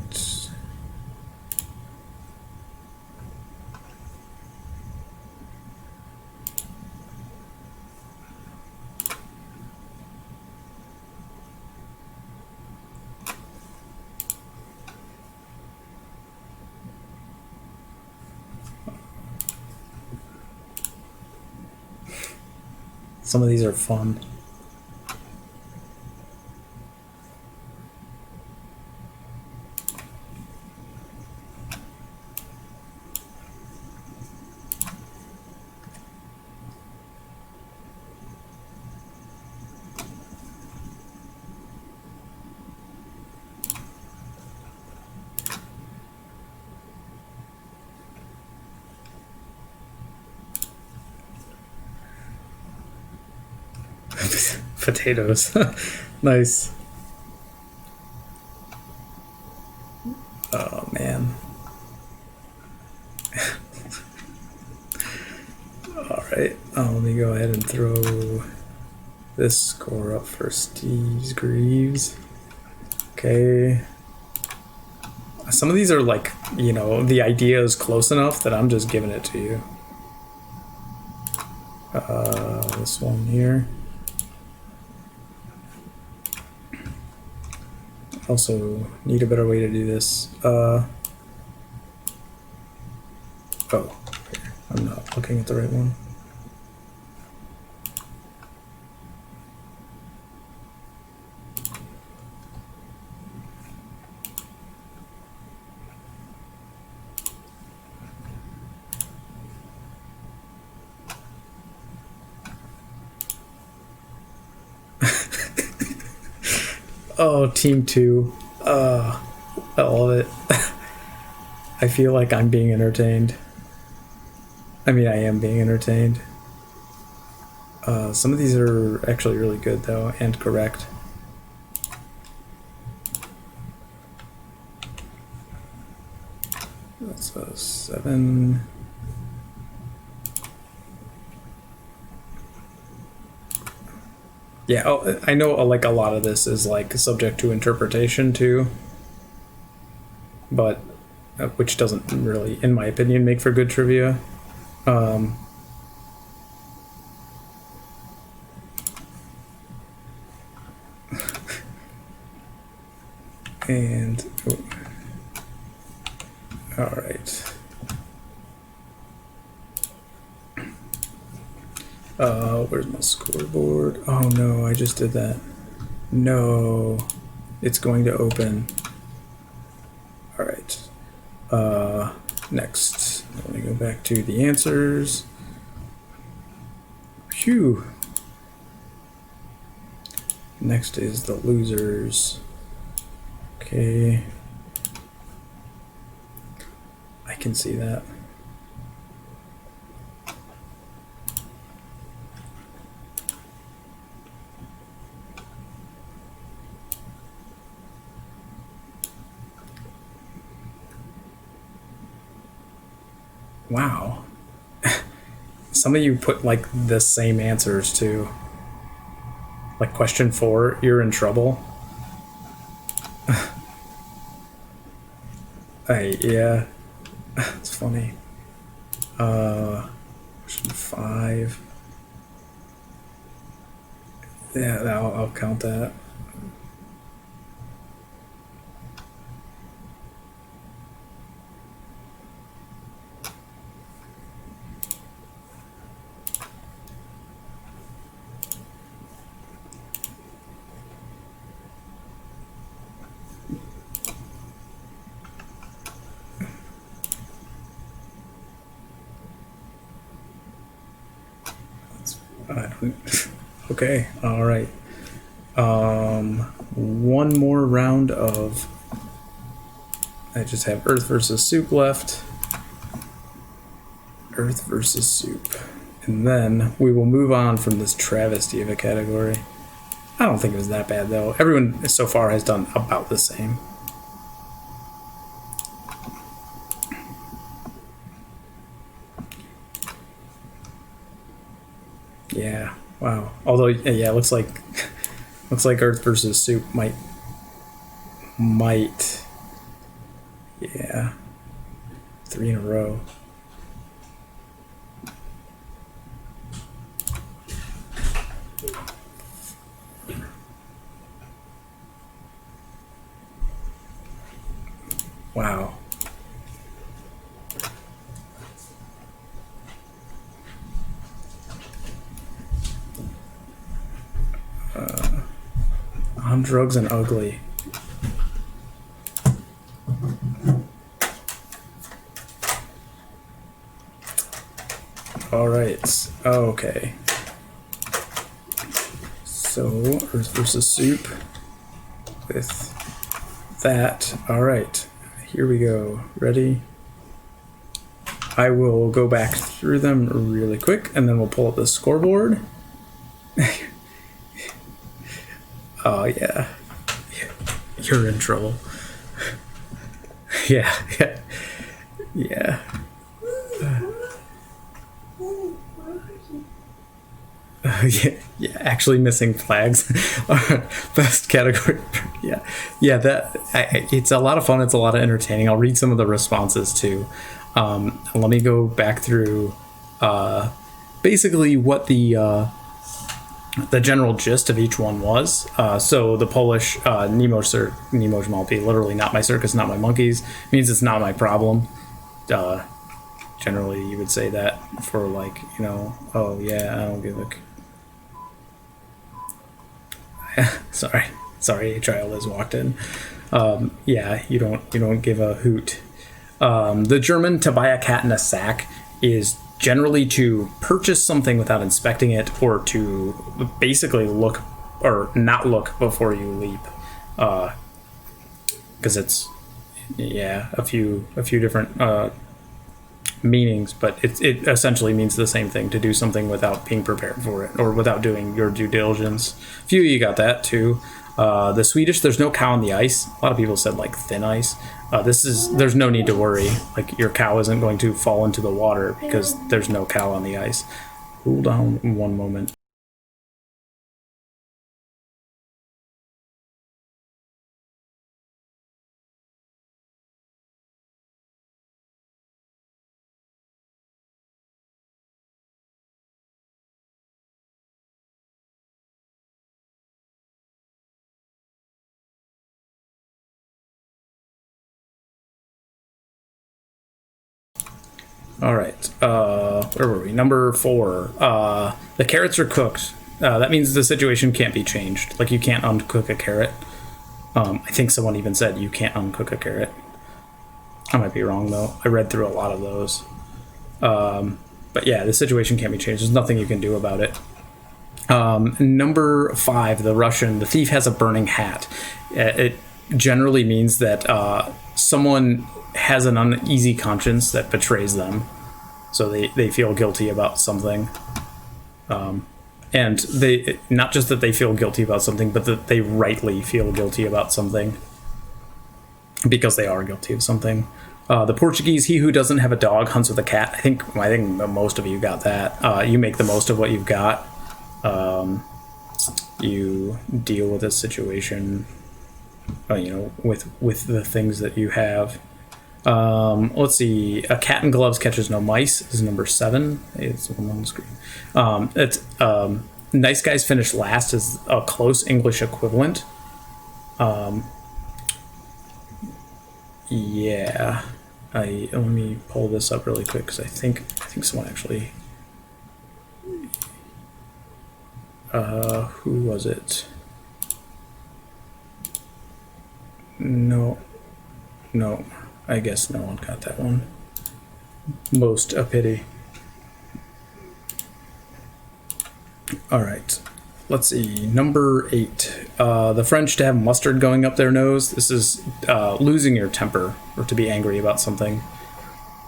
Some of these are fun. Potatoes. Nice. Oh man. All right, let me go ahead and throw this score up for Steve's Greaves. Okay. Some of these are like, you know, the idea is close enough that I'm just giving it to you. This one here. Also need a better way to do this. Oh, I'm not looking at the right one. Oh, team 2. I love it. I feel like I'm being entertained. I mean, I am being entertained. Some of these are actually really good, though, and correct. That's a 7. Yeah, oh, I know like a lot of this is like subject to interpretation too, but which doesn't really, in my opinion, make for good trivia. And all right. Where's my scoreboard? Oh no, I just did that. No, it's going to open. All right. Next, let me go back to the answers. Phew. Next is the losers. Okay. I can see that. Wow. Some of you put like the same answers too. Like question 4, you're in trouble. Yeah. It's funny. Question 5. Yeah, I'll count that. Okay, all right. One more round of. I just have Earth versus Soup left. Earth versus Soup. And then we will move on from this travesty of a category. I don't think it was that bad, though. Everyone so far has done about the same. Yeah. Wow. Although, yeah, it looks like Earth versus Soup might. Yeah. 3 in a row. Wow. On Drugs and Ugly. All right. Okay. So Earth versus Soup with that. All right. Here we go. Ready? I will go back through them really quick, and then we'll pull up the scoreboard. Oh, yeah. You're in trouble. Yeah. Yeah, actually missing flags. Best category. Yeah. It's a lot of fun. It's a lot of entertaining. I'll read some of the responses too. Let me go back through basically what the general gist of each one was. So the Polish Nimoj Malpi, literally not my circus, not my monkeys, means it's not my problem. Generally, you would say that for like, oh yeah, I don't give a. Sorry, trial has walked in. Yeah, you don't give a hoot. The German to buy a cat in a sack is generally to purchase something without inspecting it, or to basically look or not look before you leap, because it's a few different meanings, but it essentially means the same thing, to do something without being prepared for it or without doing your due diligence. A few of you got that too. The Swedish, there's no cow on the ice. A lot of people said like thin ice. There's no need to worry. Like your cow isn't going to fall into the water because there's no cow on the ice. Hold on one moment. All right, where were we? Number 4. The carrots are cooked. That means the situation can't be changed. Like you can't uncook a carrot. I think someone even said you can't uncook a carrot. I might be wrong though. I read through a lot of those. But yeah, the situation can't be changed. There's nothing you can do about it. Number 5, the Russian, the thief has a burning hat. It generally means that someone has an uneasy conscience that betrays them, so they feel guilty about something, and they, not just that they feel guilty about something, but that they rightly feel guilty about something because they are guilty of something. The Portuguese, he who doesn't have a dog hunts with a cat. I think most of you got that. You make the most of what you've got. You deal with a situation, with the things that you have. Let's see. A cat in gloves catches no mice is number 7. It's the one on the screen. It's nice guys finish last is a close English equivalent. Yeah. Let me pull this up really quick because I think someone actually. Who was it? No. I guess no one got that one. Most a pity. All right. Let's see. Number 8. The French to have mustard going up their nose. This is losing your temper or to be angry about something.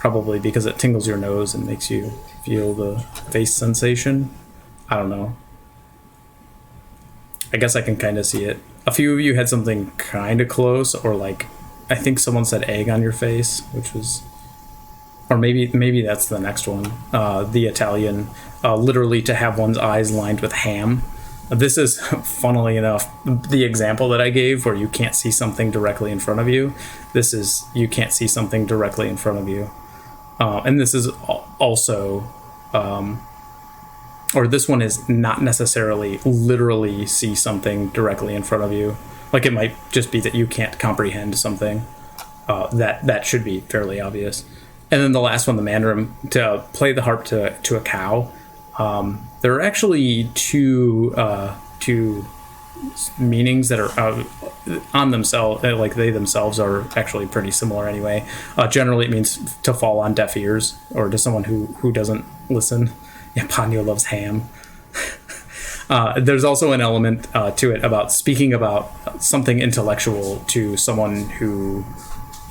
Probably because it tingles your nose and makes you feel the face sensation. I don't know. I guess I can kind of see it. A few of you had something kind of close, or like, I think someone said egg on your face, which was, or maybe that's the next one. The Italian, literally to have one's eyes lined with ham. This is, funnily enough, the example that I gave where you can't see something directly in front of you. This is, you can't see something directly in front of you. And this is also, or this one is not necessarily literally see something directly in front of you. Like it might just be that you can't comprehend something. That should be fairly obvious. And then the last one, the Mandarin, to play the harp to a cow. There are actually two meanings that are on themselves, like they themselves are actually pretty similar anyway. Generally, it means to fall on deaf ears or to someone who doesn't listen. Yeah, Ponyo loves ham. There's also an element to it about speaking about something intellectual to someone who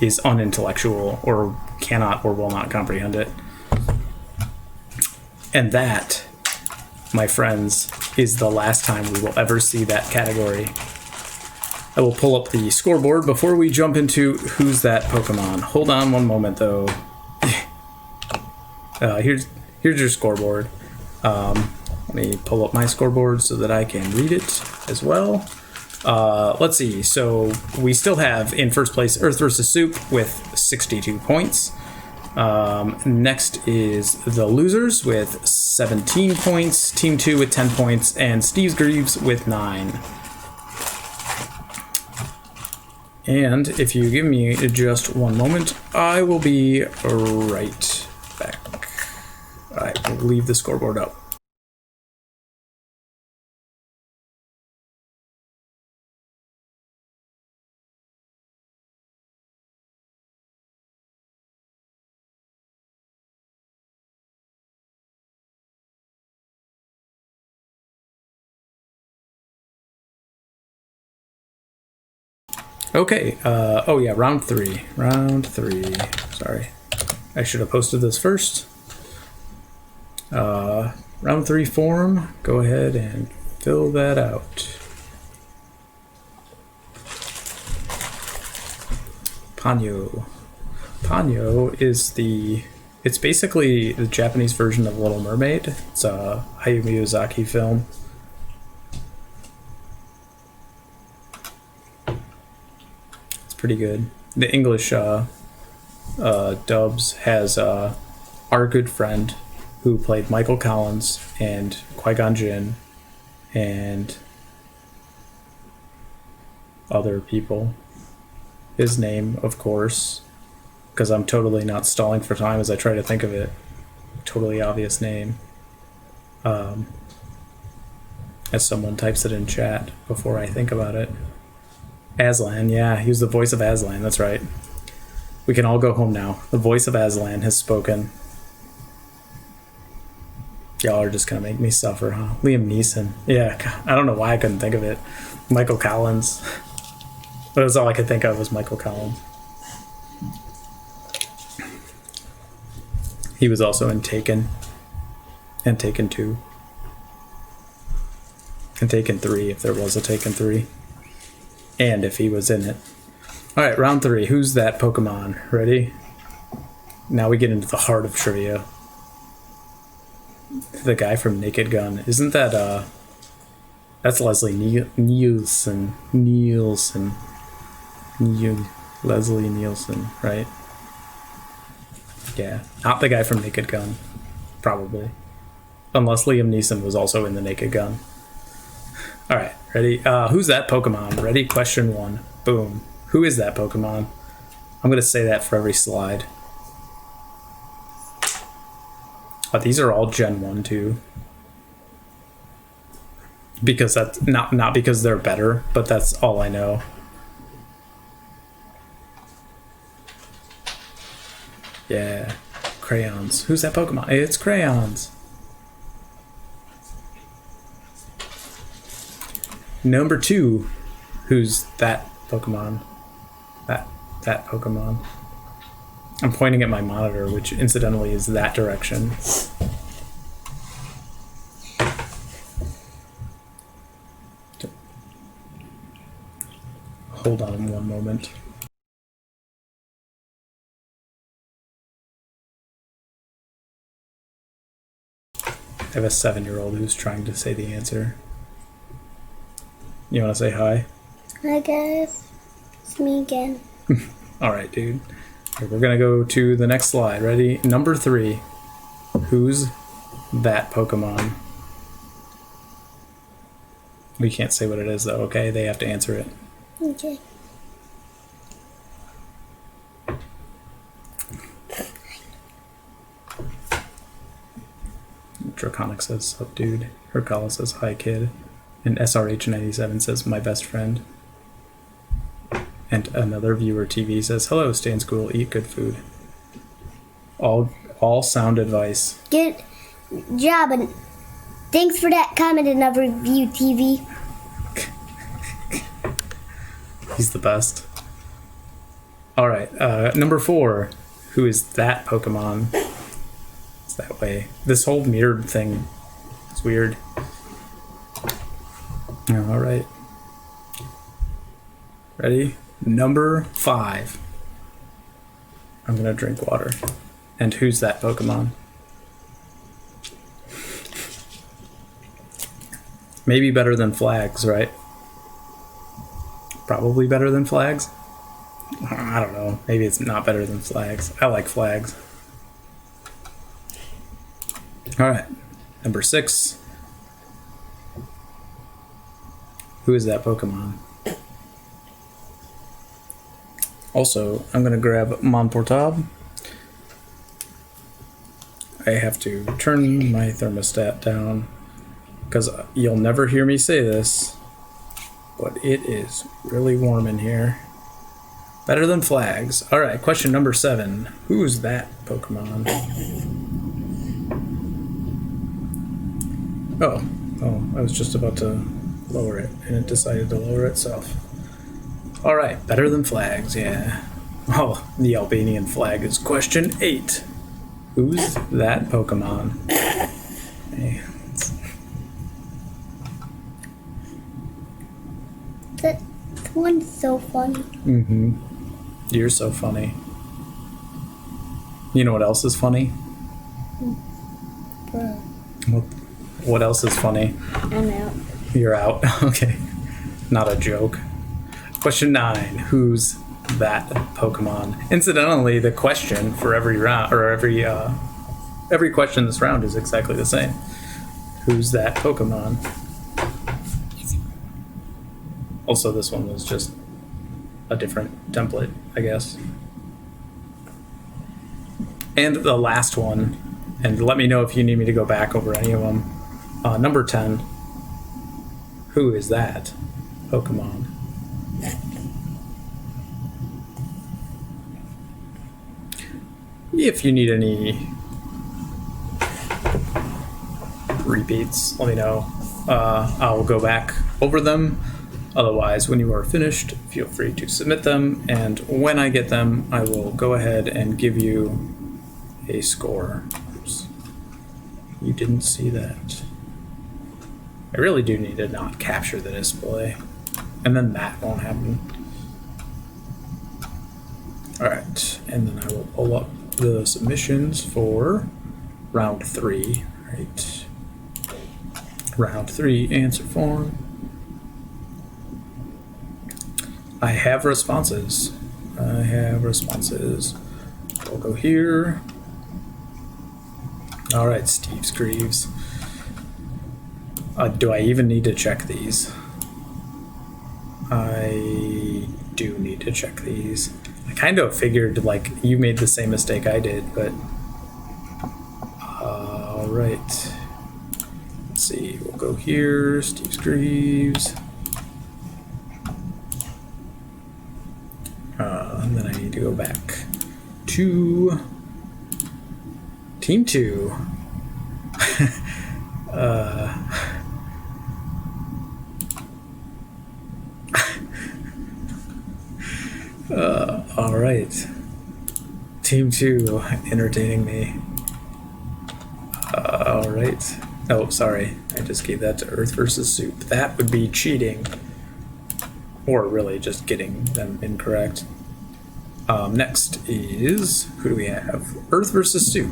is unintellectual or cannot or will not comprehend it. And that, my friends, is the last time we will ever see that category. I will pull up the scoreboard before we jump into who's that Pokemon. Hold on one moment, though. Here's your scoreboard. Let me pull up my scoreboard so that I can read it as well. Let's see. So we still have in first place Earth vs. Soup with 62 points. Next is the losers with 17 points, Team 2 with 10 points, and Steve's Greaves with 9. And if you give me just one moment, I will be right back. I will leave the scoreboard up. Okay, oh yeah, round three. Sorry. I should have posted this first. Round 3 form, go ahead and fill that out. Ponyo. Ponyo is it's basically the Japanese version of Little Mermaid. It's a Hayao Miyazaki film. Pretty good. The English dubs has our good friend who played Michael Collins and Qui-Gon Jinn and other people. His name, of course, because I'm totally not stalling for time as I try to think of it. Totally obvious name. As someone types it in chat before I think about it. Aslan, yeah, he was the voice of Aslan, that's right. We can all go home now. The voice of Aslan has spoken. Y'all are just gonna make me suffer, huh? Liam Neeson. Yeah, I don't know why I couldn't think of it. Michael Collins. But that's all I could think of was Michael Collins. He was also in Taken. And Taken 2. And Taken 3, if there was a Taken 3. And if he was in it. Alright, round 3. Who's that Pokemon? Ready? Now we get into the heart of trivia. The guy from Naked Gun. Isn't that, that's Leslie Nielsen. Leslie Nielsen, right? Yeah. Not the guy from Naked Gun. Probably. Unless Liam Neeson was also in the Naked Gun. Alright, ready? Who's that Pokemon? Ready? Question 1. Boom. Who is that Pokemon? I'm going to say that for every slide. These are all Gen 1 too. Because that's not because they're better, but that's all I know. Yeah. Crayons. Who's that Pokemon? It's Crayons. Number 2. Who's that Pokemon? That Pokemon. I'm pointing at my monitor, which incidentally is that direction. Hold on one moment. I have a 7-year-old who's trying to say the answer. You want to say hi? Hi guys, it's me again. Alright, dude. Okay, we're gonna go to the next slide. Ready? Number 3. Who's that Pokemon? We can't say what it is though, okay? They have to answer it. Okay. Draconic says, sup dude. Hercala says, hi kid. And SRH97 says, my best friend. And another viewer TV says, hello, stay in school, eat good food. All sound advice. Good job, and thanks for that comment and another review TV. He's the best. Alright, number 4. Who is that Pokemon? It's that way. This whole mirrored thing is weird. Alright. Ready? Number 5. I'm gonna drink water. And who's that Pokemon? Maybe better than flags, right? Probably better than flags. I don't know. Maybe it's not better than flags. I like flags. All right. Number 6. Who is that Pokemon? Also, I'm going to grab Mon Portable. I have to turn my thermostat down because you'll never hear me say this, but it is really warm in here. Better than flags. All right, question number 7. Who's that Pokemon? Oh, I was just about to lower it, and it decided to lower itself. All right, better than flags, yeah. Oh, the Albanian flag is question 8. Who's that Pokemon? Hey, That one's so funny. mm-hmm. You're so funny. You know what else is funny? Bro, What else is funny? I'm out. You're out. Okay. Not a joke. Question 9. Who's that Pokemon? Incidentally, the question for every round, or every question this round is exactly the same. Who's that Pokemon? Also, this one was just a different template, I guess. And the last one, and let me know if you need me to go back over any of them. Number 10. Who is that Pokemon? If you need any repeats, let me know. I'll go back over them. Otherwise, when you are finished, feel free to submit them. And when I get them, I will go ahead and give you a score. Oops. You didn't see that. I really do need to not capture the display. And then that won't happen. Alright, and then I will pull up the submissions for round 3. Right. Round 3 answer form. I have responses. We'll go here. Alright, Steve Screeves. Do I even need to check these? I do need to check these. I kind of figured, like, you made the same mistake I did, but... Alright. Let's see, we'll go here, Steve Screeves. And then I need to go back to Team 2. All right. Team 2 entertaining me. All right. Oh, sorry. I just gave that to Earth versus Soup. That would be cheating. Or really just getting them incorrect. Next is, who do we have? Earth versus Soup.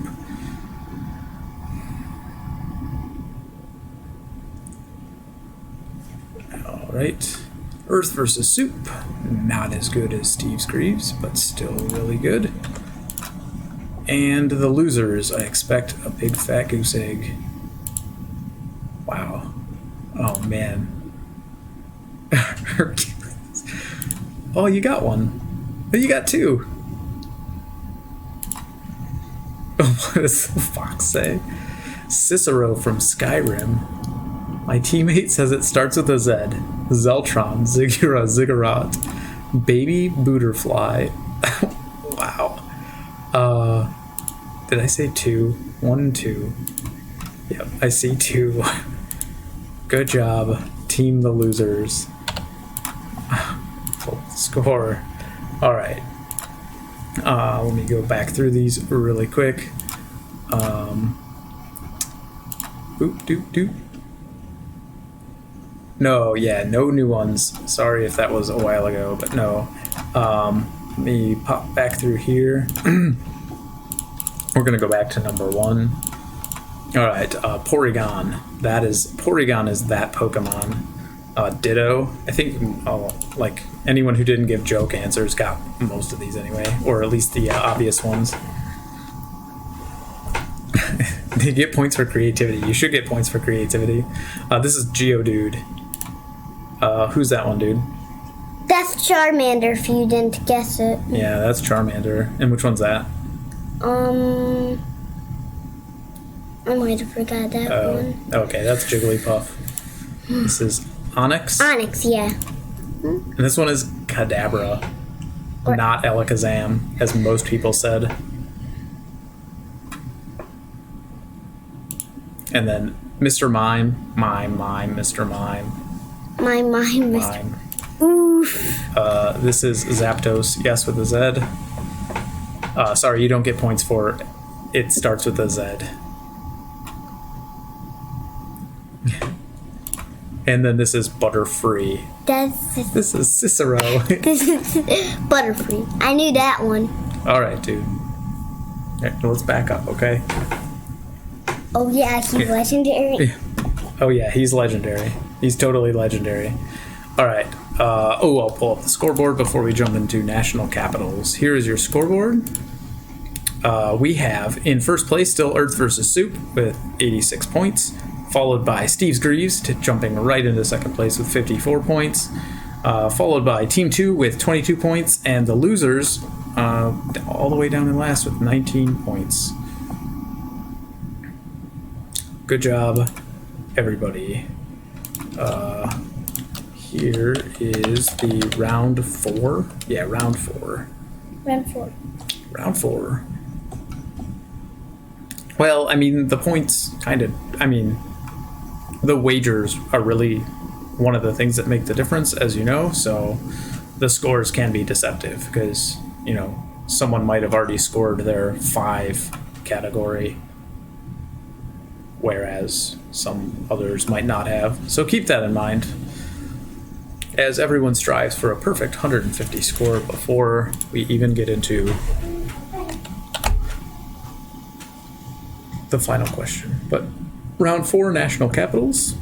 All right. Earth versus Soup. Not as good as Steve Screeves, but still really good. And the losers, I expect a big fat goose egg. Wow. Oh, man. Oh, you got one. Oh, you got 2. What does the fox say? Cicero from Skyrim. My teammate says it starts with a Z. Zeltron, Ziggurat, Ziggurat. Baby Booterfly. Wow. Did I say 2? 1 and 2. Yep, I see 2. Good job, team the losers. Full score. All right. Let me go back through these really quick. Boop, doop, doop. No, yeah, no new ones. Sorry if that was a while ago, but no. Let me pop back through here. We're gonna go back to number 1. All right, Porygon. Porygon is that Pokemon. Ditto. I think like anyone who didn't give joke answers got most of these anyway, or at least the obvious ones. They get points for creativity. You should get points for creativity. This is Geodude. Who's that one, dude? That's Charmander. If you didn't guess it. Yeah, that's Charmander. And which one's that? I might have forgot that one. Okay, that's Jigglypuff. This is Onyx. Onyx, yeah. And this one is Kadabra, not Alakazam, as most people said. And then Mr. Mime, Mr. Mime. Mime. Mime. Oof. This is Zapdos, yes, with a Z. Sorry, you don't get points for it starts with a Z. And then this is Butterfree. This is Cicero. This is Butterfree. I knew that one. All right, dude. Okay, let's back up, okay? Oh yeah, he's legendary. Oh yeah, he's legendary. He's totally legendary. All right. I'll pull up the scoreboard before we jump into national capitals. Here is your scoreboard. We have in first place still Earth versus Soup with 86 points, followed by Steve's Greaves jumping right into second place with 54 points, followed by Team 2 with 22 points, and the losers all the way down in last with 19 points. Good job, everybody. Here is the round 4. Yeah, round 4. Round 4. Well, I mean, the points the wagers are really one of the things that make the difference, as you know, so the scores can be deceptive because, someone might have already scored their 5 category, whereas some others might not have. So keep that in mind, as everyone strives for a perfect 150 score before we even get into the final question. But round 4, national capitals.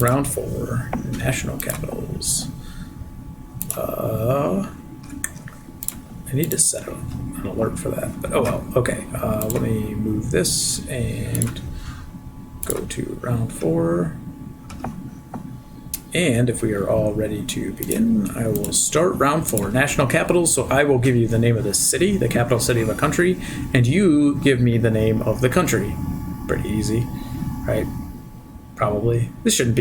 Round 4, national capitals. I need to set an alert for that, but oh well. Okay, let me move this and go to round 4. And if we are all ready to begin, I will start round 4, national capitals. So I will give you the name of the city, the capital city of a country, and you give me the name of the country. Pretty easy, right? Probably. This should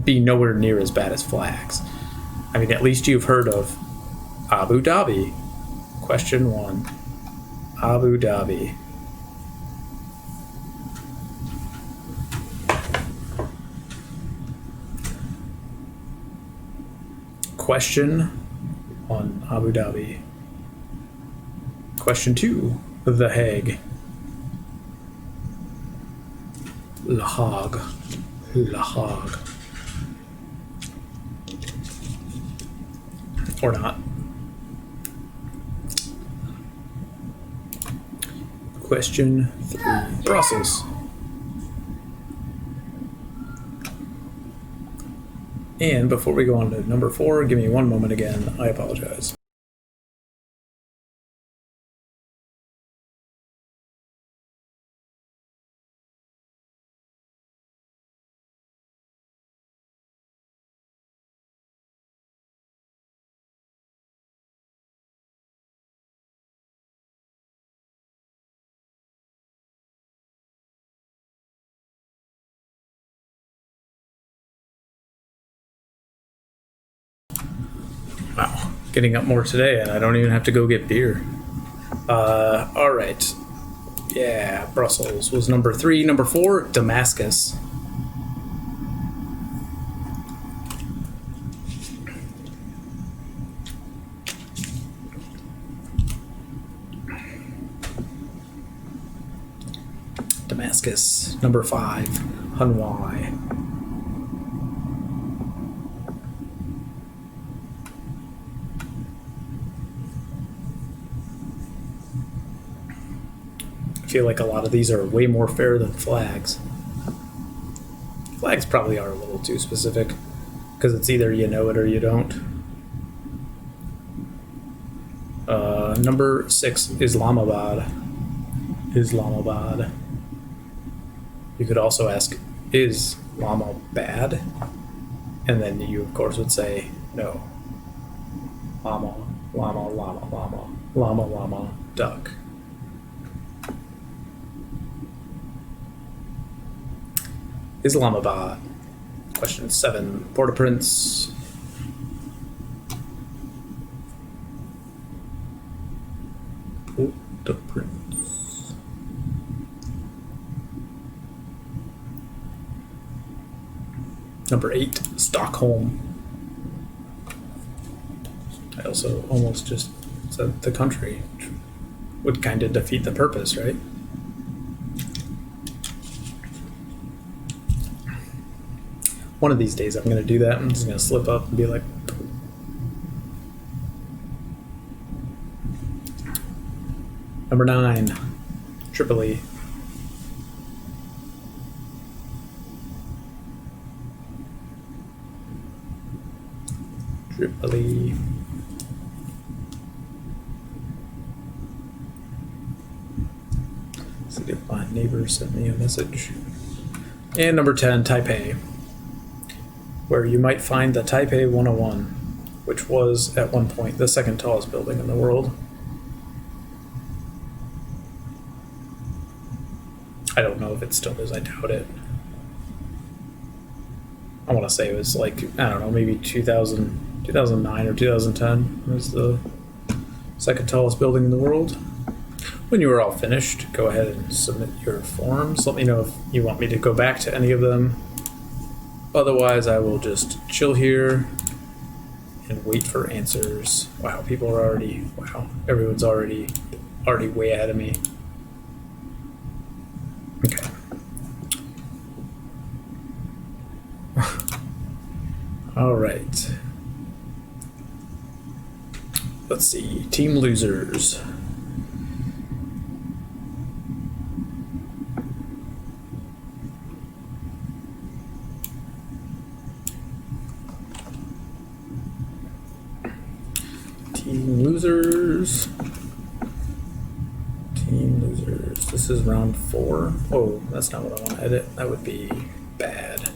be nowhere near as bad as flags. I mean, at least you've heard of Abu Dhabi. Question 1. Abu Dhabi. Question on Abu Dhabi. Question 2. The Hague. La Hague. La Hague. Or not. Question 3. Brussels. And before we go on to number 4, give me one moment again. I apologize. Wow, getting up more today, and I don't even have to go get beer. All right. Yeah, Brussels was number 3. Number 4, Damascus. Damascus. Number 5, Hanoi. feel like a lot of these are way more fair than flags. Flags probably are a little too specific because it's either you know it or you don't. Number 6, Islamabad. Islamabad. You could also ask, is llama bad? And then you, of course, would say, no. Llama, llama, llama, llama, llama, llama, duck. Islamabad. Question 7, Port-au-Prince. Port-au-Prince. Number 8, Stockholm. I also almost just said the country, which would kind of defeat the purpose, right? One of these days I'm going to do that. I'm just going to slip up and be like, number 9, Tripoli. Tripoli. See if my neighbor sent me a message. And number 10, Taipei, where you might find the Taipei 101, which was at one point the second tallest building in the world. I don't know if it still is, I doubt it. I want to say it was like, I don't know, maybe 2009 or 2010 was the second tallest building in the world. When you are all finished, go ahead and submit your forms. Let me know if you want me to go back to any of them. Otherwise, I will just chill here and wait for answers. Wow, people are already, wow, everyone's already way ahead of me. Okay. All right. Let's see, team losers. Team losers. Team losers. This is round 4. Oh, that's not what I want to edit. That would be bad.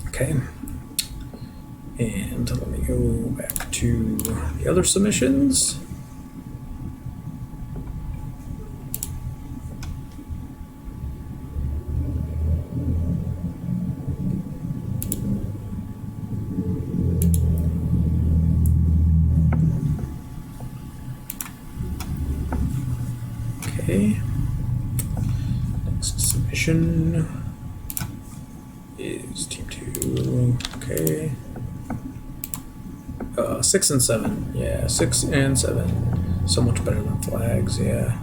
Okay. And let me go back to the other submissions. Okay. Next submission is team 2. Okay. 6 and 7. Yeah, 6 and 7. So much better than flags, yeah.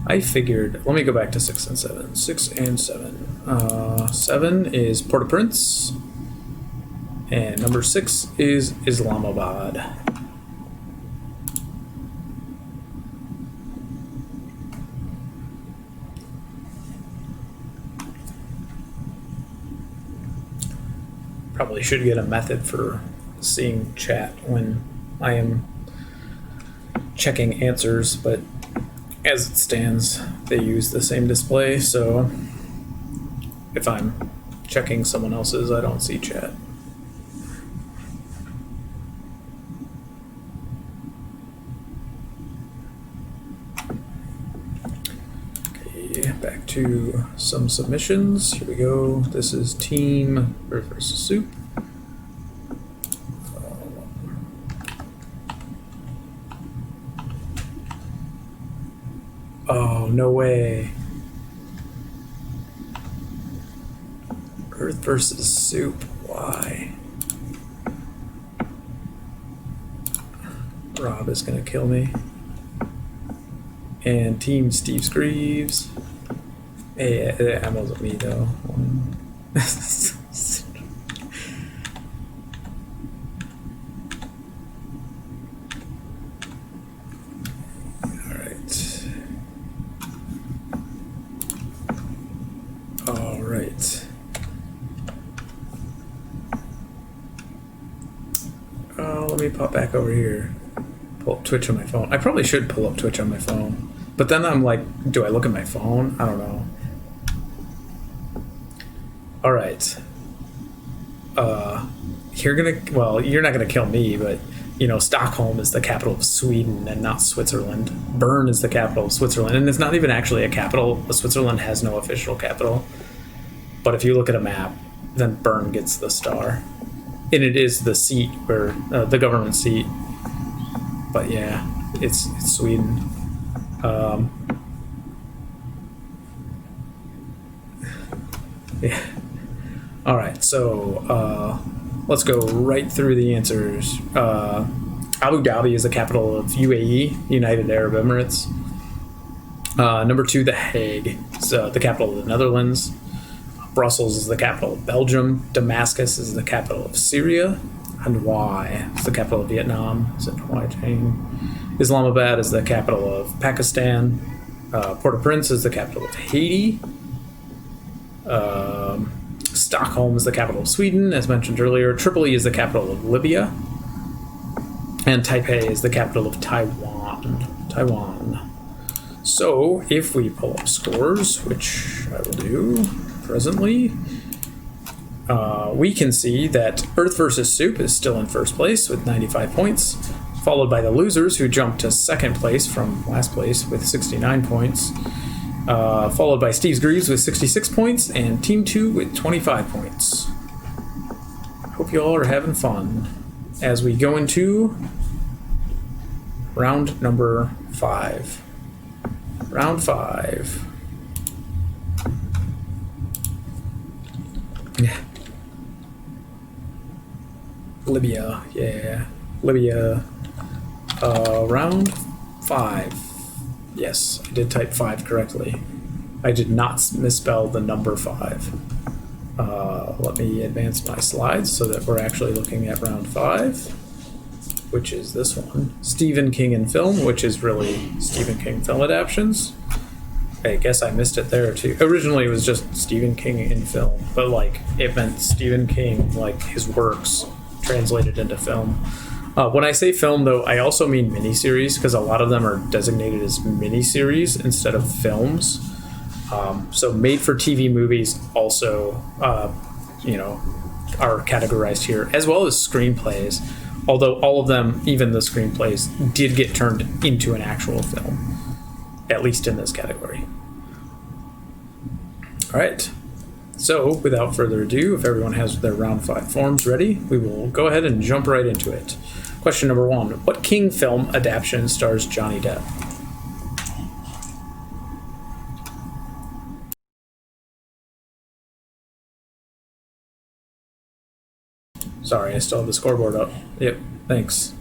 I figured, let me go back to 6 and 7. 6 and 7. 7 is Port-au-Prince. And number 6 is Islamabad. Probably should get a method for seeing chat when I am checking answers, but as it stands, they use the same display, so if I'm checking someone else's, I don't see chat. Okay, back to some submissions. Here we go. This is team versus soup. Oh, no way. Earth versus soup. Why? Rob is gonna kill me. And team Steve Screeves. Hey, that wasn't me though. Alright. let me pop back over here. Pull up Twitch on my phone. I probably should pull up Twitch on my phone. But then I'm like, do I look at my phone? I don't know. All right. You're not gonna kill me, but Stockholm is the capital of Sweden and not Switzerland. Bern is the capital of Switzerland, and it's not even actually a capital. Switzerland has no official capital. But if you look at a map, then Bern gets the star, and it is the seat where the government seat. But yeah, it's Sweden. Yeah. All right, so let's go right through the answers. Abu Dhabi is the capital of UAE, United Arab Emirates. Number 2, The Hague is the capital of the Netherlands. Brussels is the capital of Belgium. Damascus is the capital of Syria. Hanoi is the capital of Vietnam. Is it Hanoi chain? Islamabad is the capital of Pakistan. Port-au-Prince is the capital of Haiti. Stockholm is the capital of Sweden, as mentioned earlier. Tripoli is the capital of Libya. And Taipei is the capital of Taiwan. So, if we pull up scores, which I will do presently, we can see that Earth vs. Soup is still in first place with 95 points, followed by the losers, who jumped to second place from last place with 69 points. Followed by Steve's Greaves with 66 points, and Team 2 with 25 points. Hope you all are having fun as we go into round number 5. Round 5. Libya, yeah. Libya. Round 5. Yes, I did type 5 correctly. I did not misspell the number 5. Let me advance my slides so that we're actually looking at round 5, which is this one. Stephen King in film, which is really Stephen King film adaptions. I guess I missed it there too. Originally it was just Stephen King in film, but it meant Stephen King, his works translated into film. When I say film, though, I also mean miniseries, because a lot of them are designated as miniseries instead of films. So made-for-TV movies also, are categorized here, as well as screenplays, although all of them, even the screenplays, did get turned into an actual film, at least in this category. All right. So, without further ado, if everyone has their round 5 forms ready, we will go ahead and jump right into it. Question number 1. What King film adaptation stars Johnny Depp? Sorry, I still have the scoreboard up. Yep, thanks.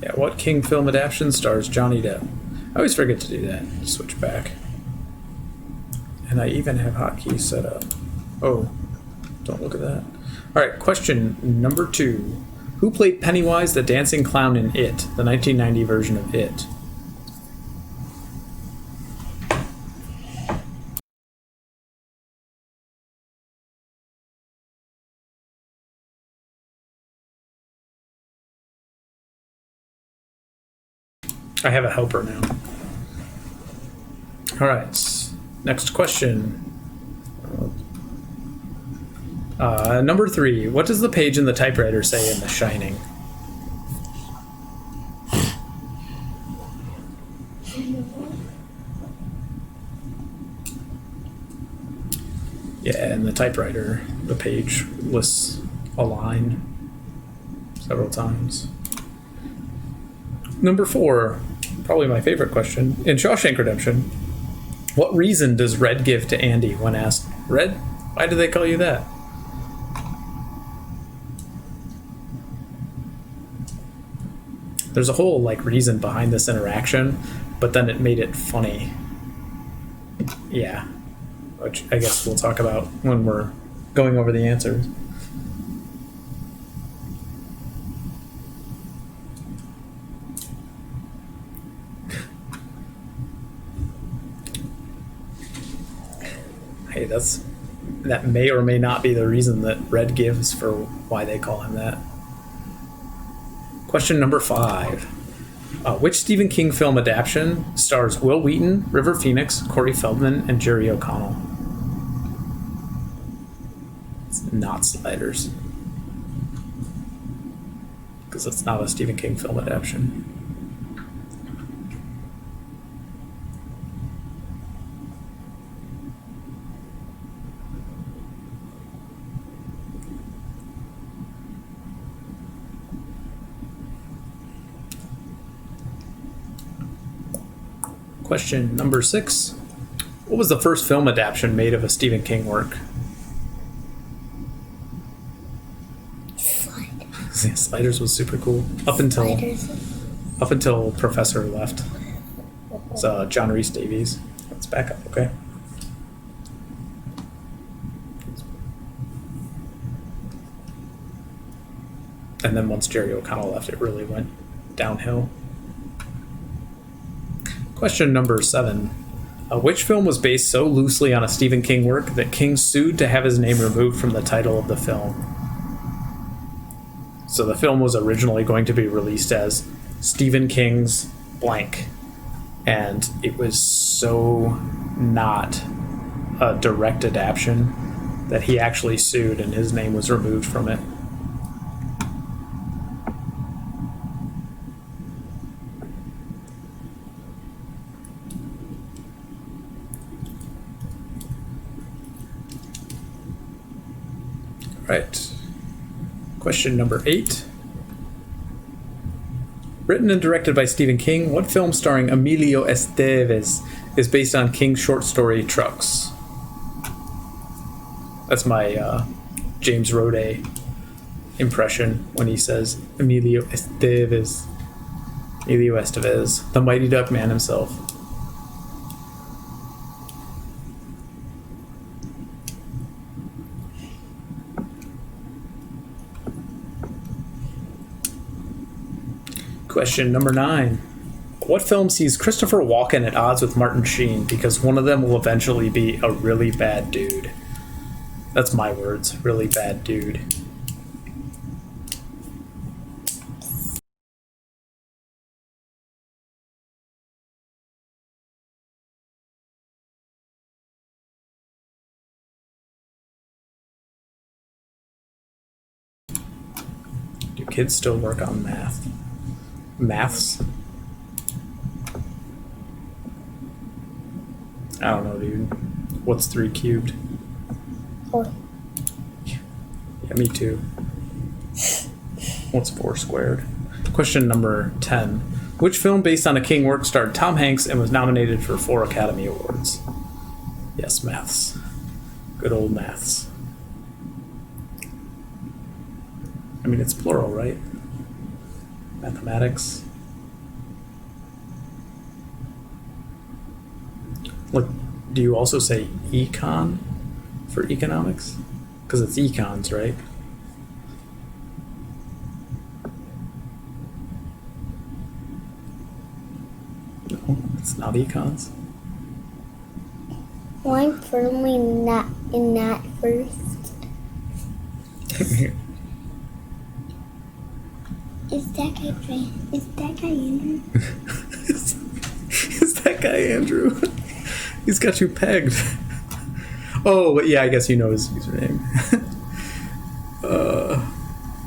Yeah, what King film adaptation stars Johnny Depp? I always forget to do that. Switch back. And I even have hotkeys set up. Oh, don't look at that. All right, question number 2. Who played Pennywise the Dancing Clown in It, the 1990 version of It? I have a helper now. All right, next question. Number 3. What does the page in the typewriter say in The Shining? Yeah, in the typewriter, the page lists a line several times. Number 4, probably my favorite question. In Shawshank Redemption, what reason does Red give to Andy when asked, "Red, why do they call you that?" There's a whole reason behind this interaction, but then it made it funny. Yeah, which I guess we'll talk about when we're going over the answers. Hey, that may or may not be the reason that Red gives for why they call him that. Question number 5. Which Stephen King film adaptation stars Will Wheaton, River Phoenix, Corey Feldman, and Jerry O'Connell? It's not Sliders. Because it's not a Stephen King film adaptation. Question number 6. What was the first film adaptation made of a Stephen King work? Sliders was super cool. Up until Professor left. It's John Rhys Davies. Let's back up, okay? And then once Jerry O'Connell left, it really went downhill. Question number 7. Which film was based so loosely on a Stephen King work that King sued to have his name removed from the title of the film? So the film was originally going to be released as Stephen King's blank. And it was so not a direct adaptation that he actually sued and his name was removed from it. Right. Question number 8. Written and directed by Stephen King, what film starring Emilio Estevez is based on King's short story Trucks? That's my James Roday impression when he says Emilio Estevez. Emilio Estevez, the Mighty Duck Man himself. Question number 9. What film sees Christopher Walken at odds with Martin Sheen because one of them will eventually be a really bad dude? That's my words, really bad dude. Do kids still work on math? Maths? I don't know, dude. What's 3 cubed? 4. Yeah, me too. What's 4 squared? Question number 10. Which film based on a King work starred Tom Hanks and was nominated for 4 Academy Awards? Yes, maths. Good old maths. I mean, it's plural, right? Mathematics. Look, do you also say econ for economics? Because it's econs, right? No, it's not econs. Well, I'm firmly not in that first. Is that guy Andrew? Is that guy Andrew? He's got you pegged. Oh, yeah, I guess you know his username.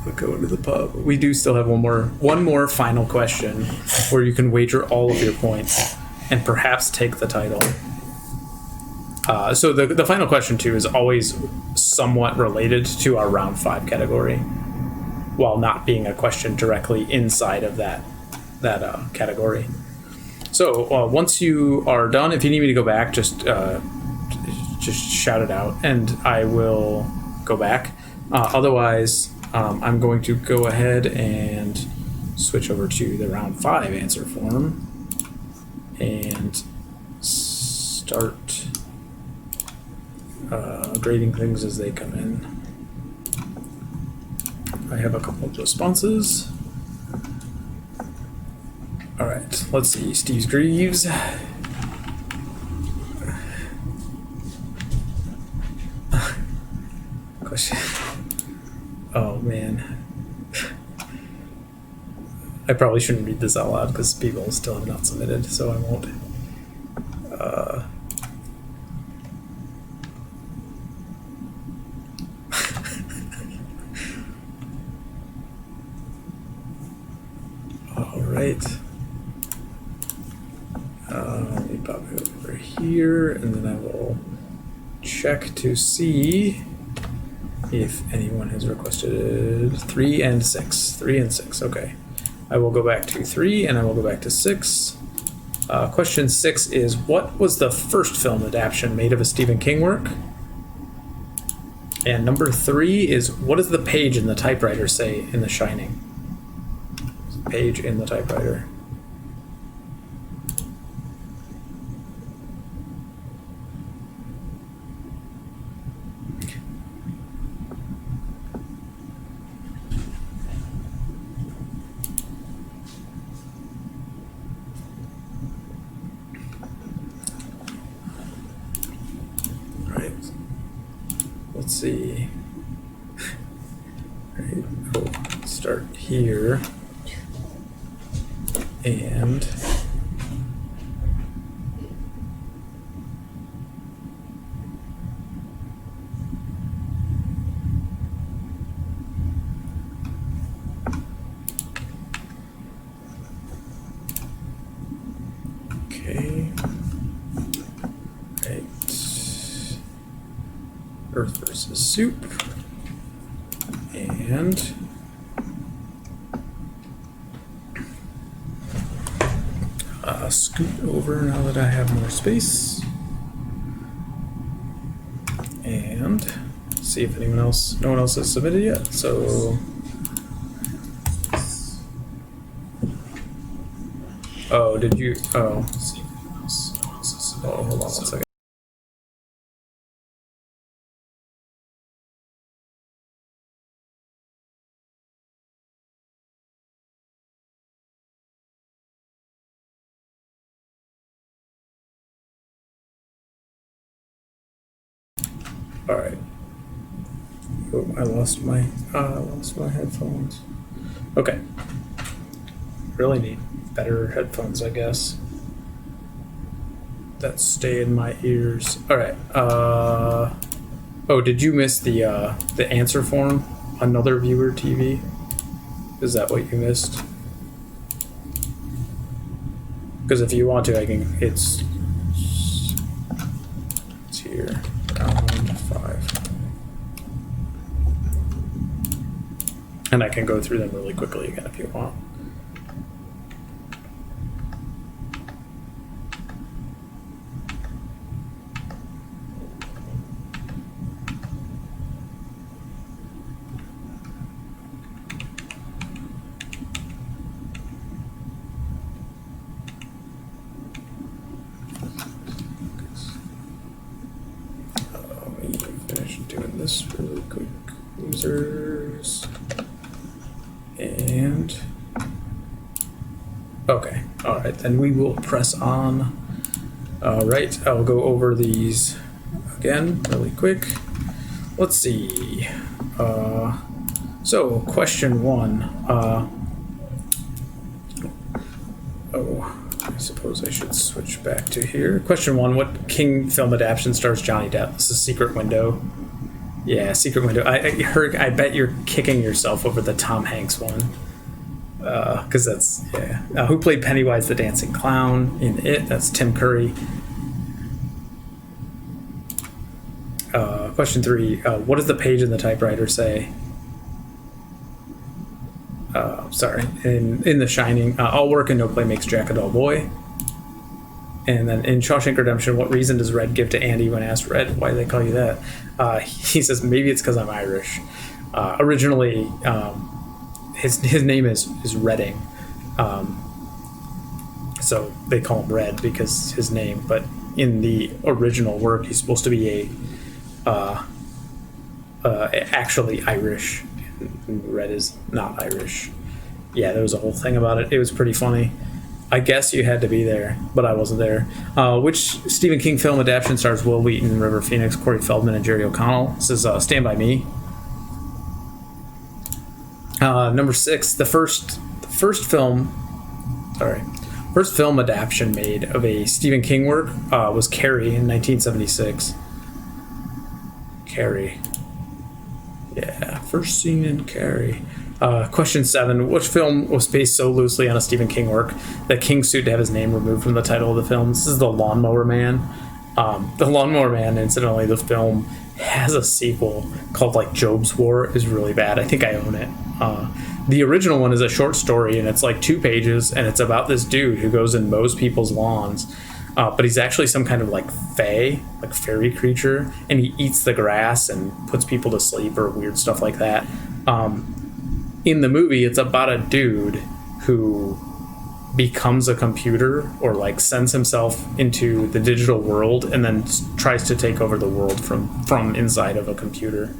We'll go into the pub. We do still have one more final question where you can wager all of your points and perhaps take the title. So the final question, too, is always somewhat related to our round 5 category, while not being a question directly inside of that category. So once you are done, if you need me to go back, just shout it out, and I will go back. Otherwise, I'm going to go ahead and switch over to the round 5 answer form and start grading things as they come in. I have a couple of responses. All right, let's see. Steve Greaves. Question. Oh man. I probably shouldn't read this out loud because people still have not submitted, so I won't. All right. Let me pop it over here, and then I will check to see if anyone has requested 3 and 6. 3 and 6, okay. I will go back to 3 and I will go back to 6. Question 6 is, what was the first film adaptation made of a Stephen King work? And number 3 is, what does the page in the typewriter say in The Shining? Page in the typewriter. Right. Let's see. Right. Oh, start here. And okay, right, Earth versus Soup, and scoot over now that I have more space, and see if anyone else, no one else has submitted yet. So, oh, did you? Oh, oh, hold on 1 second. All right. Oh, I lost my headphones. Okay. Really need better headphones, I guess, that stay in my ears. All right. Oh, did you miss the answer form? Another viewer TV? Is that what you missed? Because if you want to, I can. It's here. Round 5. And I can go through them really quickly again if you want. This really quick. Users. And okay, all right, then we will press on. All right, I'll go over these again really quick. Let's see. So question 1. I suppose I should switch back to here. Question 1, what King film adaptation stars Johnny Depp? This is Secret Window. Yeah, Secret Window. I bet you're kicking yourself over the Tom Hanks one. Because that's, yeah. Who played Pennywise the Dancing Clown in It? That's Tim Curry. Question 3, what does the page in the typewriter say? Sorry, in The Shining, all work and no play makes Jack a dull boy. And then in Shawshank Redemption, what reason does Red give to Andy when asked, Red, why do they call you that? He says, maybe it's because I'm Irish. Originally, his name is Redding. So they call him Red because his name. But in the original work, he's supposed to be actually Irish. Red is not Irish. Yeah, there was a whole thing about it. It was pretty funny. I guess you had to be there, but I wasn't there. Which Stephen King film adaptation stars Will Wheaton, River Phoenix, Corey Feldman, and Jerry O'Connell? This is Stand By Me. Number 6, the first film adaptation made of a Stephen King work was Carrie in 1976. Carrie. Yeah, first scene in Carrie. Question 7. Which film was based so loosely on a Stephen King work that King sued to have his name removed from the title of the film? This is The Lawnmower Man. The Lawnmower Man, incidentally, the film has a sequel called like Job's War. Is really bad. I think I own it. The original one is a short story, and it's like 2 pages, and it's about this dude who goes and mows people's lawns. But he's actually some kind of like fae, like fairy creature, and he eats the grass and puts people to sleep or weird stuff like that. In the movie, it's about a dude who becomes a computer or like sends himself into the digital world and then tries to take over the world from inside of a computer.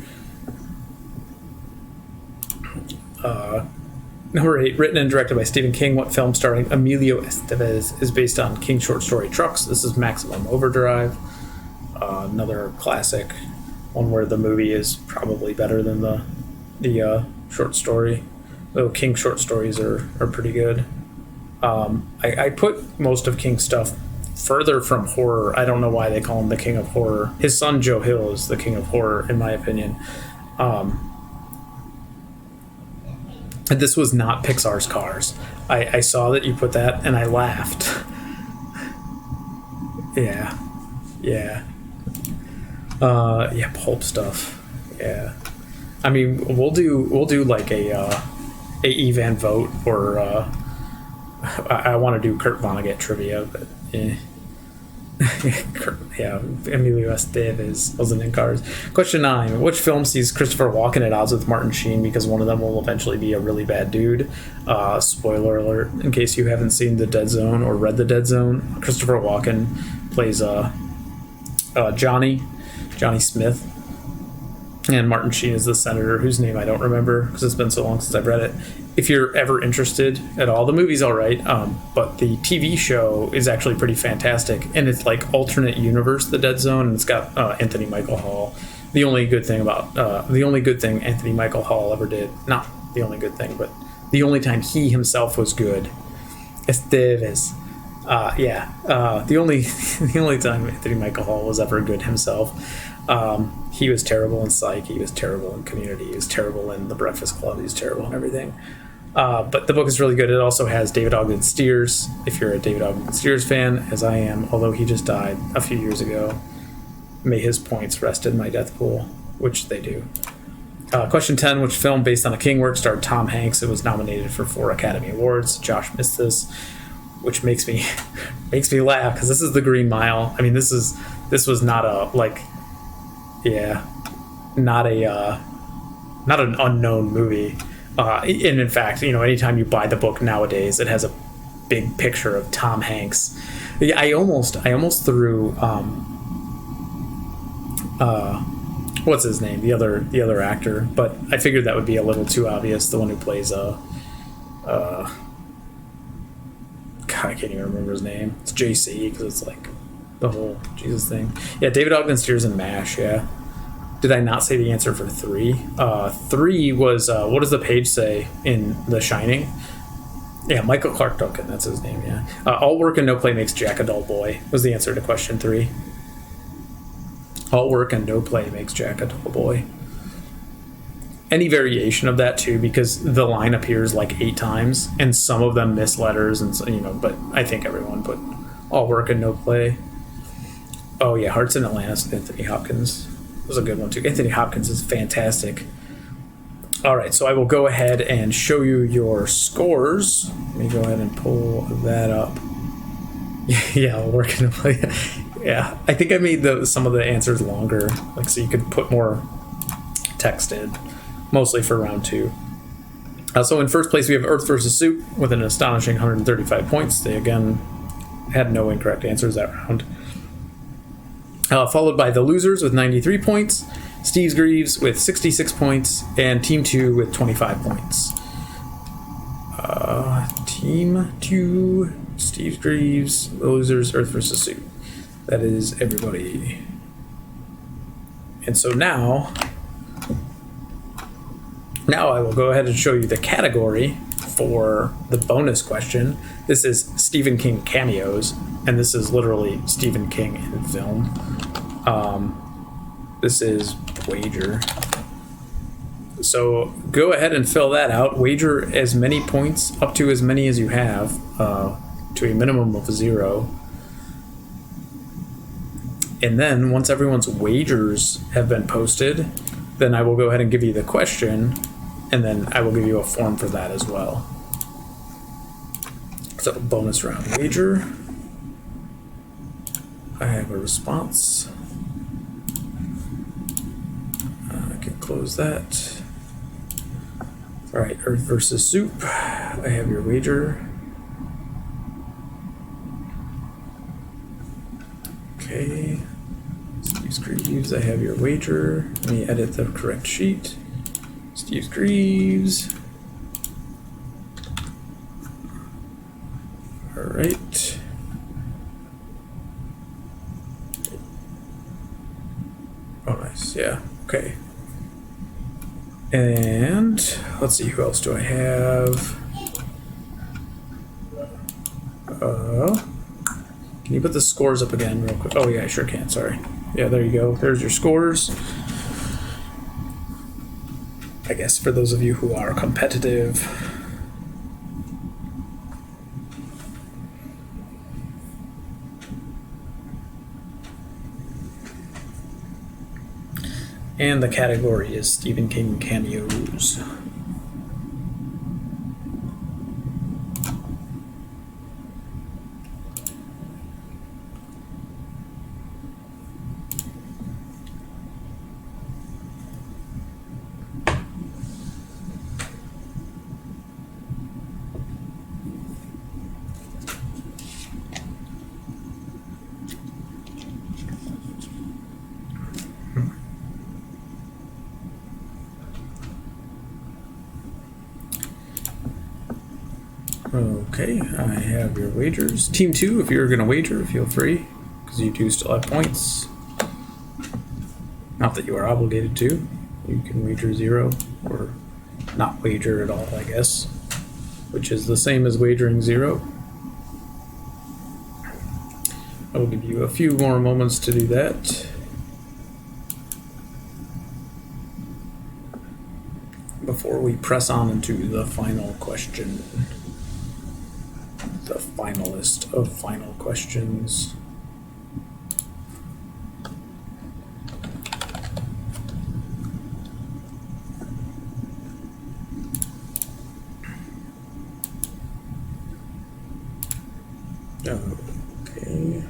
Number 8, written and directed by Stephen King. What film starring Emilio Estevez is based on King's short story Trucks? This is Maximum Overdrive. Another classic, one where the movie is probably better than the short story, though King's short stories are pretty good. I put most of King's stuff further from horror. I don't know why they call him the King of Horror. His son Joe Hill is the King of Horror, in my opinion. This was not Pixar's Cars. I saw that you put that and I laughed. Yeah. Pulp stuff. Yeah. I mean, we'll do like a Evan vote, or I want to do Kurt Vonnegut trivia, but Emilio Estevez wasn't in Cars. Question 9. Which film sees Christopher Walken at odds with Martin Sheen because one of them will eventually be a really bad dude? Spoiler alert, in case you haven't seen The Dead Zone or read The Dead Zone. Christopher Walken plays Johnny Smith, and Martin Sheen is the senator whose name I don't remember because it's been so long since I've read it. If you're ever interested at all, the movie's all right, but the TV show is actually pretty fantastic, and it's like alternate universe, The Dead Zone, and it's got Anthony Michael Hall. The only good thing Anthony Michael Hall ever did, not the only good thing, but the only time he himself was good, Estevez. The only time Anthony Michael Hall was ever good himself. He was terrible in Psych, he was terrible in Community, he was terrible in The Breakfast Club, he was terrible in everything. But the book is really good. It also has David Ogden Stiers, if you're a David Ogden Stiers fan, as I am, although he just died a few years ago. May his points rest in my death pool, which they do. Question 10, which film based on a King work starred Tom Hanks? It was nominated for 4 Academy Awards. Josh missed this, which makes me laugh, because this is The Green Mile. I mean, this was not an unknown movie. And in fact, anytime you buy the book nowadays, it has a big picture of Tom Hanks. I almost threw what's his name, the other actor, but I figured that would be a little too obvious. The one who plays God, I can't even remember his name. It's JC, because it's like the whole Jesus thing. Yeah, David Ogden Stiers in MASH. Yeah. Did I not say the answer for 3? 3 was, what does the page say in The Shining? Yeah, Michael Clark Duncan, that's his name, yeah. All work and no play makes Jack a dull boy was the answer to question 3. All work and no play makes Jack a dull boy. Any variation of that, too, because the line appears like 8 times, and some of them miss letters, and but I think everyone put all work and no play. Oh, yeah, Hearts in Atlantis with Anthony Hopkins was a good one too. Anthony Hopkins is fantastic. All right, so I will go ahead and show you your scores. Let me go ahead and pull that up. Yeah, we're gonna play. Yeah, I think I made some of the answers longer, so you could put more text in, mostly for round 2. So in first place we have Earth versus Soup with an astonishing 135 points. They again had no incorrect answers that round. Followed by The Losers with 93 points, Steve's Greaves with 66 points, and Team 2 with 25 points. Team 2, Steve's Greaves, The Losers, Earth vs. Soup. That is everybody. And so now I will go ahead and show you the category for the bonus question. This is Stephen King cameos, and this is literally Stephen King in film. This is wager. So go ahead and fill that out. Wager as many points, up to as many as you have, to a minimum of 0. And then once everyone's wagers have been posted, then I will go ahead and give you the question, and then I will give you a form for that as well. So bonus round wager. I have a response. I can close that. All right, Earth versus Soup. I have your wager. Okay. Steve Greaves, I have your wager. Let me edit the correct sheet. Steve Greaves. All right. Oh, nice. Yeah. Okay. And let's see, who else do I have? Can you put the scores up again real quick? Oh yeah, I sure can. Sorry. Yeah, there you go. There's your scores. I guess for those of you who are competitive. And the category is Stephen King cameos. Okay, I have your wagers. Team 2, if you're going to wager, feel free, because you do still have points. Not that you are obligated to. You can wager 0, or not wager at all, I guess, which is the same as wagering 0. I will give you a few more moments to do that. Before we press on into the final question. The finalist of final questions. Okay.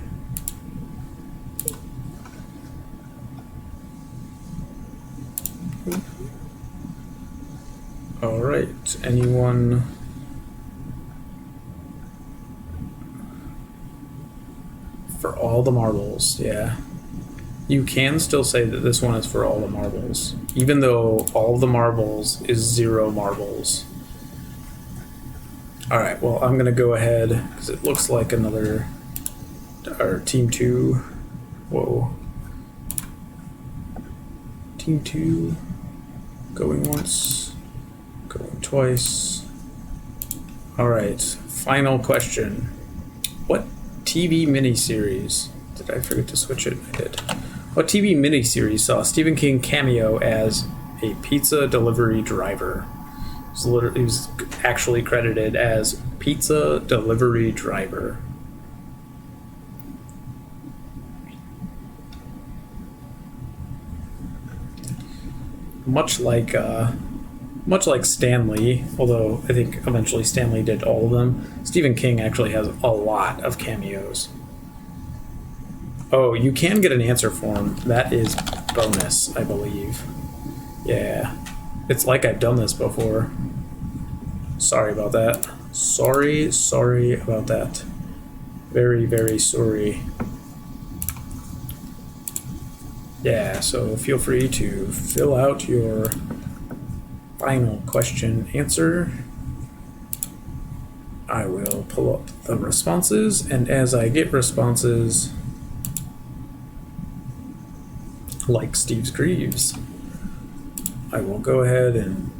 All right. Anyone? For all the marbles, yeah. You can still say that this one is for all the marbles, even though all the marbles is 0 marbles. All right, well, I'm gonna go ahead because it looks like another, or team 2. Whoa. Team 2, going once, going twice. All right, final question. What TV miniseries, did I forget to switch it? I did. What TV miniseries saw Stephen King cameo as a pizza delivery driver? He was actually credited as pizza delivery driver. Much like Stan Lee, although I think eventually Stan Lee did all of them, Stephen King actually has a lot of cameos. Oh, you can get an answer form. That is bonus, I believe. Yeah. It's like I've done this before. Sorry about that. Sorry about that. Very, very sorry. Yeah, so feel free to fill out your final question answer. I will pull up the responses, and as I get responses, like Steve Greaves, I will go ahead and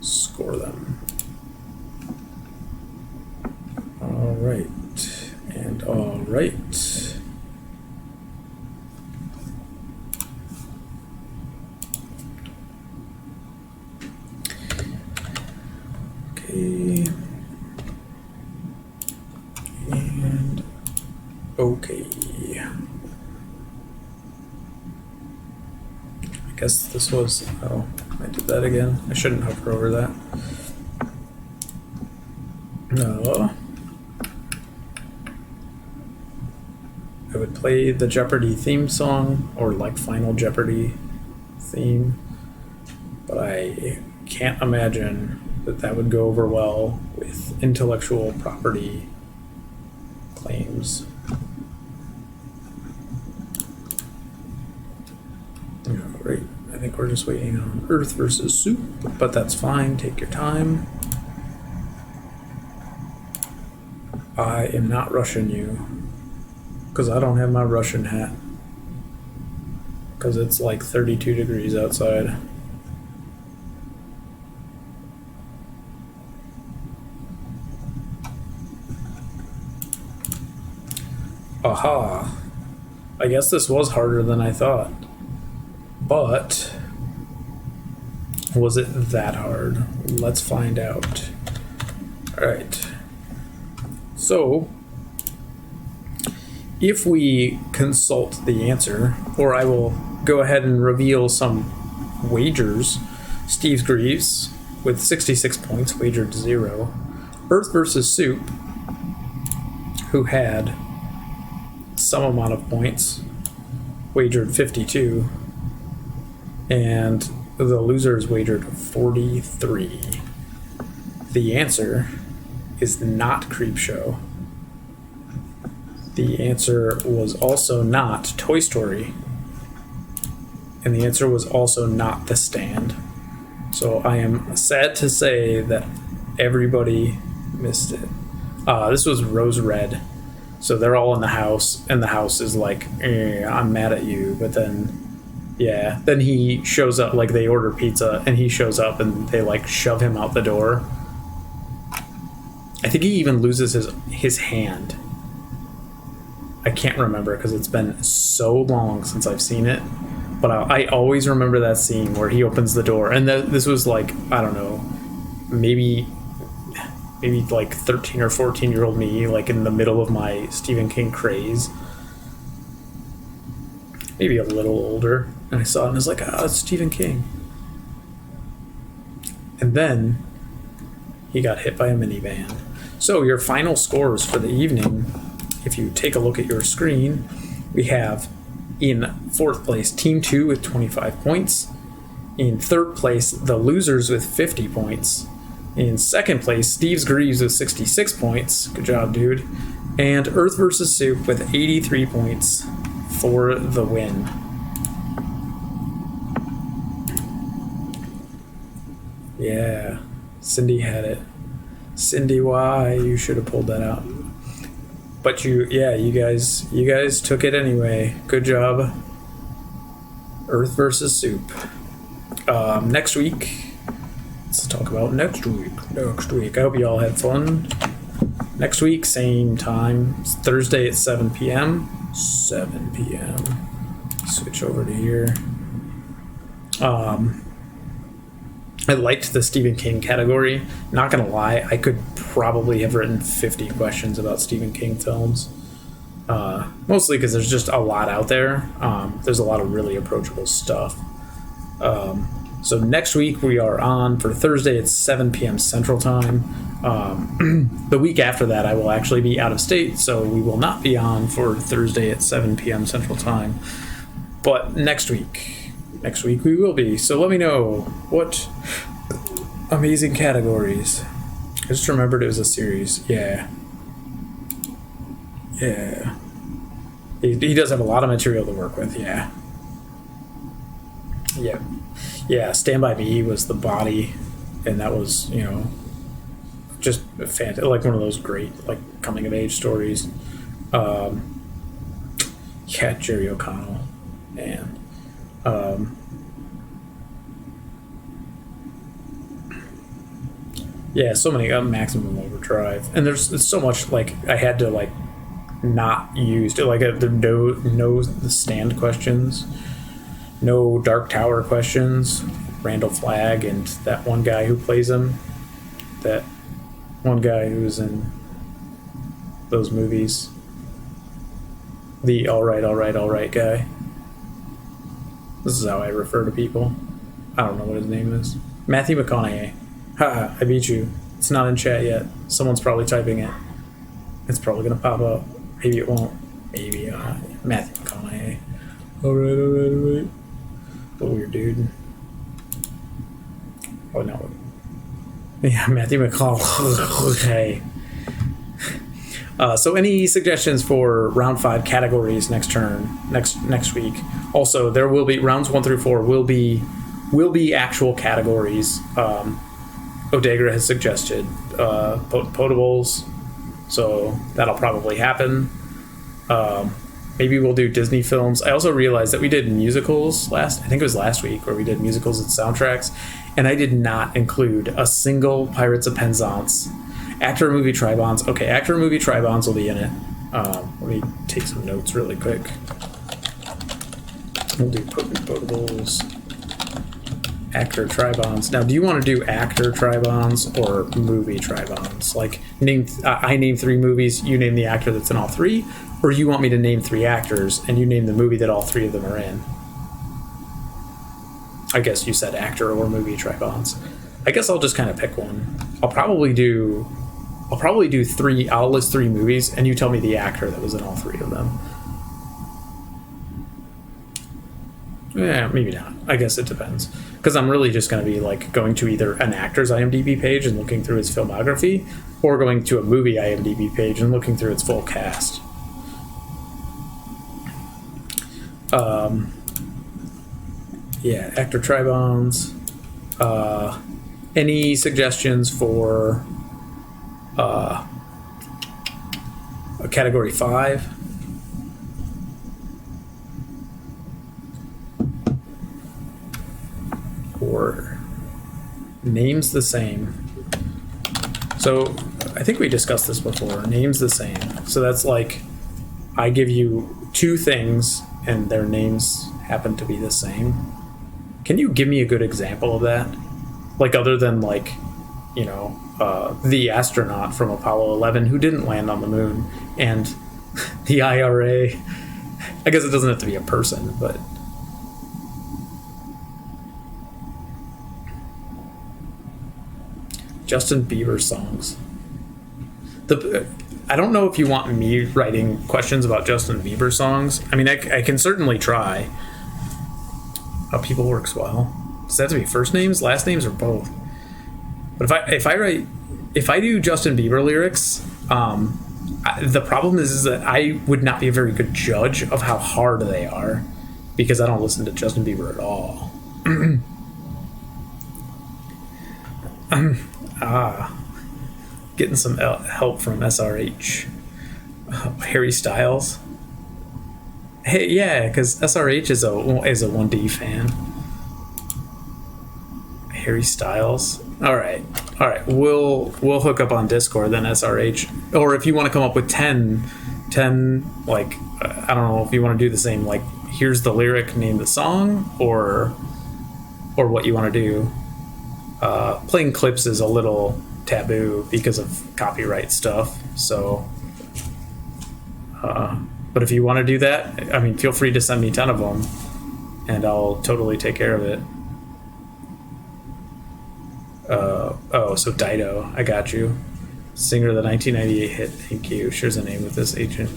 score them. All right, and all right. Okay. And okay. I guess this was, oh, I did that again. I shouldn't hover over that. No. I would play the Jeopardy theme song, or like Final Jeopardy theme, but I can't imagine that that would go over well with intellectual property claims. Alright, I think we're just waiting on Earth versus Soup, but that's fine, take your time. I am not rushing you, because I don't have my Russian hat, because it's like 32 degrees outside. Aha! I guess this was harder than I thought. But was it that hard? Let's find out. Alright. So, if we consult the answer, or I will go ahead and reveal some wagers. Steve Greaves with 66 points, wagered 0. Earth versus Soup, who had some amount of points, wagered 52. And the losers wagered 43. The answer is not Creepshow. The answer was also not Toy Story. And the answer was also not The Stand. So I am sad to say that everybody missed it. This was Rose Red. So they're all in the house, and the house is like, I'm mad at you. But then, yeah, then he shows up, like they order pizza, and he shows up, and they like shove him out the door. I think he even loses his hand. I can't remember because it's been so long since I've seen it. But I always remember that scene where he opens the door, and this was like, I don't know, maybe like 13 or 14-year-old me, like in the middle of my Stephen King craze. Maybe a little older. And I saw it and I was like, it's Stephen King. And then he got hit by a minivan. So your final scores for the evening, if you take a look at your screen, we have in 4th place Team 2 with 25 points. In 3rd place, the losers with 50 points. In 2nd place, Steve Greaves with 66 points. Good job, dude. And Earth vs. Soup with 83 points for the win. Yeah, Cindy had it. Cindy, why? You should have pulled that out. But you guys took it anyway. Good job. Earth versus Soup. Next week, let's talk about next week. I hope you all had fun. Next week, same time. It's Thursday at 7 p.m. 7 p.m. Switch over to here. I liked the Stephen King category. Not gonna lie, I could probably have written 50 questions about Stephen King films. Mostly because there's just a lot out there. There's a lot of really approachable stuff. So next week we are on for Thursday at 7 p.m. Central Time. The week after that I will actually be out of state, so we will not be on for Thursday at 7 p.m. Central Time. But next week we will be. So let me know what amazing categories. I just remembered it was a series. Yeah. He does have a lot of material to work with. Yeah. Stand By Me was the body, and that was, just fantastic, like one of those great like coming of age stories. Jerry O'Connell, and Yeah, so many maximum overdrive, and there's so much like I had to like not use like there no stand questions, no Dark Tower questions, Randall Flagg and that one guy who plays him, that one guy who's in those movies, the all right guy. This is how I refer to people. I don't know what his name is. Matthew McConaughey. Ha, I beat you. It's not in chat yet. Someone's probably typing it. It's probably gonna pop up. Maybe it won't. Maybe Matthew McConaughey. Alright. What a weird dude. Oh no. Yeah, Matthew McConaughey. So any suggestions for round 5 categories next week? Also, there will be rounds 1 through 4 will be actual categories. Odegra has suggested potables, so that'll probably happen. Maybe we'll do Disney films. I also realized that we did musicals I think it was last week, where we did musicals and soundtracks, and I did not include a single Pirates of Penzance. Actor movie Tribons. Okay, actor movie Tribons will be in it. Let me take some notes really quick. We'll do potables. Actor Tribons. Now, do you want to do actor Tribons or movie Tribons? Like, I name 3 movies, you name the actor that's in all 3, or you want me to name 3 actors and you name the movie that all 3 of them are in? I guess you said actor or movie Tribons. I guess I'll just kind of pick one. I'll probably do 3. I'll list 3 movies and you tell me the actor that was in all 3 of them. Yeah, maybe not. I guess it depends. Because I'm really just going to be like going to either an actor's IMDb page and looking through his filmography, or going to a movie IMDb page and looking through its full cast. Yeah, actor Tribons. Any suggestions for a category 5? Or names the same. So I think we discussed this before. Names the same. So that's like I give you 2 things and their names happen to be the same. Can you give me a good example of that? Like, other than like, you know, the astronaut from Apollo 11 who didn't land on the moon, and the IRA. I guess it doesn't have to be a person, but Justin Bieber songs. I don't know if you want me writing questions about Justin Bieber songs. I mean, I can certainly try. How people works well. Does that have to be first names, last names, or both? But if I do Justin Bieber lyrics, the problem is that I would not be a very good judge of how hard they are, because I don't listen to Justin Bieber at all. Getting some help from SRH. Harry Styles. Hey, yeah, because SRH is a 1D fan. Harry Styles. All right. We'll hook up on Discord then, SRH. Or if you want to come up with 10 like, I don't know if you want to do the same, like, here's the lyric, name the song, or what you want to do. Playing clips is a little taboo because of copyright stuff. So, but if you want to do that, I mean, feel free to send me 10 of them, and I'll totally take care of it. So Dido, I got you. Singer of the 1998 hit Thank You shares a name with this ancient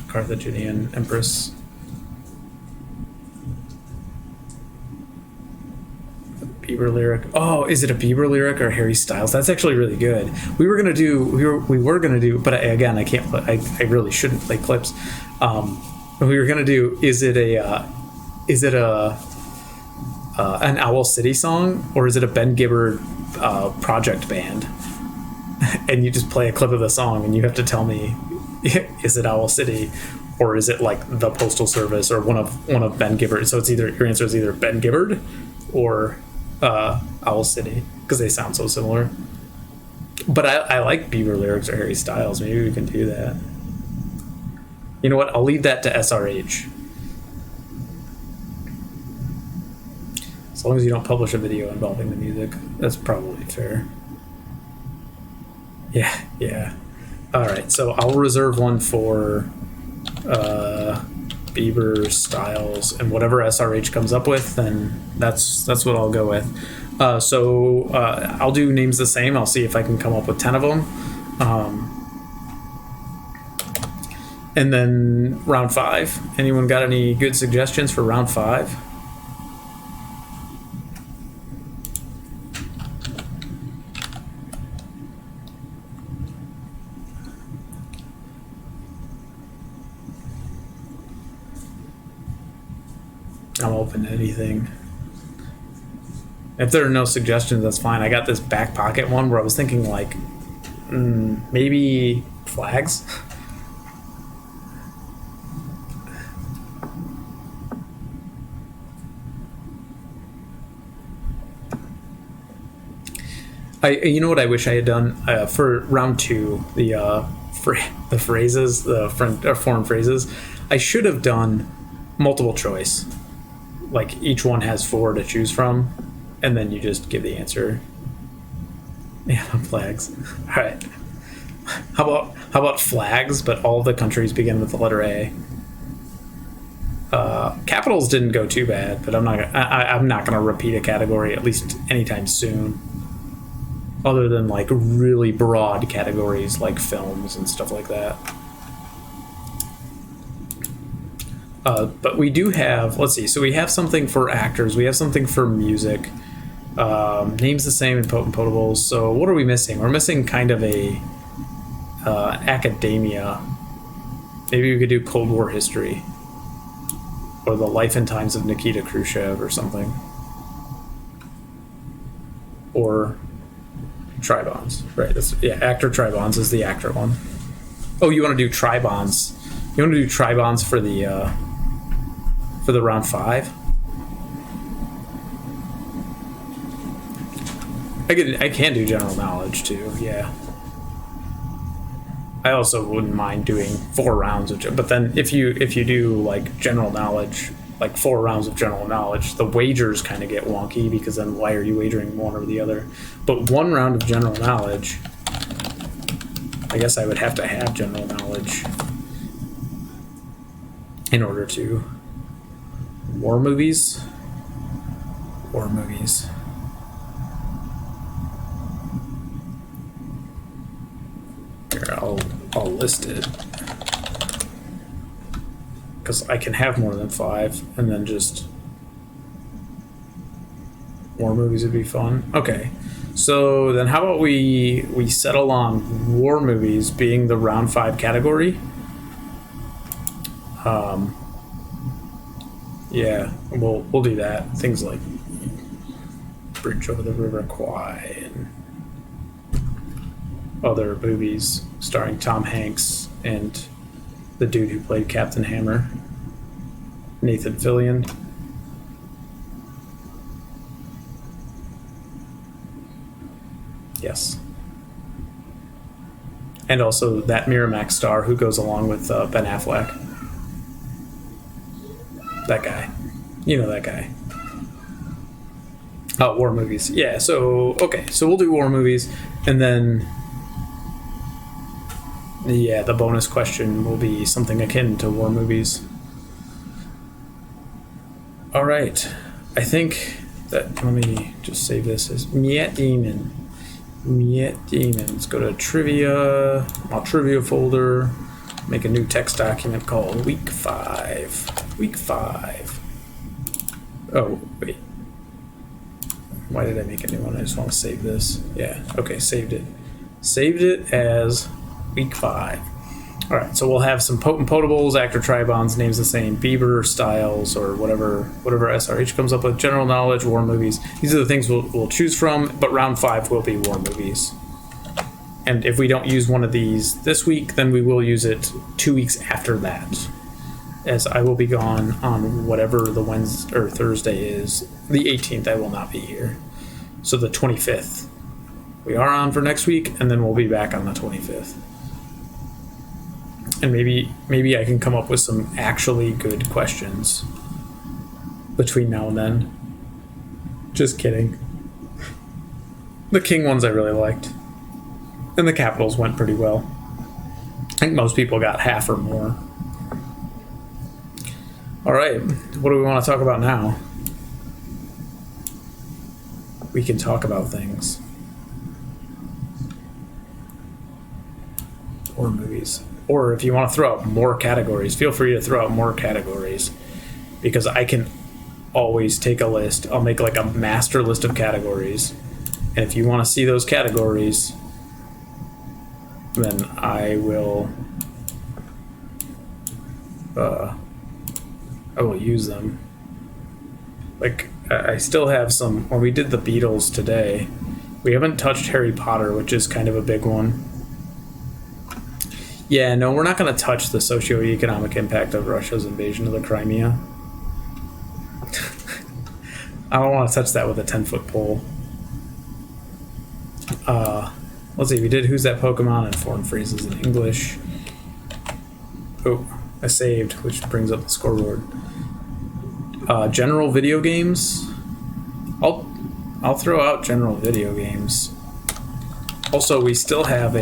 Carthaginian empress. Bieber lyric. Oh, is it a Bieber lyric or Harry Styles? That's actually really good. We were gonna do, but again, I can't. I really shouldn't play clips. We were gonna do. Is it an Owl City song, or is it a Ben Gibbard project band? And you just play a clip of the song, and you have to tell me, is it Owl City, or is it like the Postal Service, or one of Ben Gibbard? So it's either, your answer is either Ben Gibbard or Owl City, because they sound so similar. But I like Bieber lyrics or Harry Styles. Maybe we can do that. You know what? I'll leave that to SRH. As long as you don't publish a video involving the music, that's probably fair. Yeah. All right, so I'll reserve one for Bieber, Styles, and whatever SRH comes up with, then that's what I'll go with. So I'll do names the same. I'll see if I can come up with 10 of them. And then round 5. Anyone got any good suggestions for round 5? I'm open to anything. If there are no suggestions, that's fine. I got this back pocket one where I was thinking like maybe flags. You know what I wish I had done for round 2, the phrases, foreign phrases. I should have done multiple choice. Like each one has 4 to choose from, and then you just give the answer. Yeah, flags. All right. How about flags? But all the countries begin with the letter A. Capitals didn't go too bad, but I'm not gonna repeat a category at least anytime soon. Other than like really broad categories like films and stuff like that. But we do have, let's see, so we have something for actors, we have something for music, names the same in Potent Potables. So what are we missing? We're missing kind of a academia. Maybe we could do Cold War history, or the life and times of Nikita Khrushchev or something, or Tribons, right? Actor Tribons is the actor one. Oh, you want to do Tribons? You want to do Tribons for the round 5? I can do general knowledge too. Yeah. I also wouldn't mind doing 4 rounds of, but then if you do like general knowledge, like 4 rounds of general knowledge, the wagers kind of get wonky, because then why are you wagering one or the other? But 1 round of general knowledge, I guess I would have to have general knowledge in order to. War movies. Here, I'll list it, because I can have more than 5, and then just war movies would be fun. Okay, so then how about we settle on war movies being the round 5 category? Yeah, we'll do that. Things like Bridge Over the River Kwai and other movies starring Tom Hanks and the dude who played Captain Hammer, Nathan Fillion. Yes. And also that Miramax star who goes along with Ben Affleck. That guy. You know that guy. Oh, war movies. Yeah, so, okay. So we'll do war movies, and then, yeah, the bonus question will be something akin to war movies. All right. I think that, let me just save this as Miet Demon. Let's go to trivia, my trivia folder, make a new text document called Week 5. Oh, wait. Why did I make a new one? I just want to save this. Yeah, okay, saved it. Saved it as Week 5. All right, so we'll have some Potent Potables, Actor Tribons, names the same, Bieber, Styles, or whatever SRH comes up with, general knowledge, war movies. These are the things we'll choose from, but round 5 will be war movies. And if we don't use one of these this week, then we will use it 2 weeks after that, as I will be gone on whatever the Wednesday or Thursday is. The 18th, I will not be here. So the 25th We are on for next week, and then we'll be back on the 25th. And maybe I can come up with some actually good questions between now and then. Just kidding. The King ones I really liked. And the Capitals went pretty well. I think most people got half or more. All right, what do we want to talk about now? We can talk about things. Or movies. Or if you want to throw out more categories, feel free to throw out more categories. Because I can always take a list. I'll make like a master list of categories. And if you want to see those categories, then I will use them. Like, I still have some. When we did the Beatles today, we haven't touched Harry Potter, which is kind of a big one. Yeah, no, we're not going to touch the socioeconomic impact of Russia's invasion of the Crimea. I don't want to touch that with a 10-foot pole. Let's see, we did Who's That Pokemon and foreign phrases in English. Oh, I saved, which brings up the scoreboard. General video games. I'll throw out general video games. Also, we still have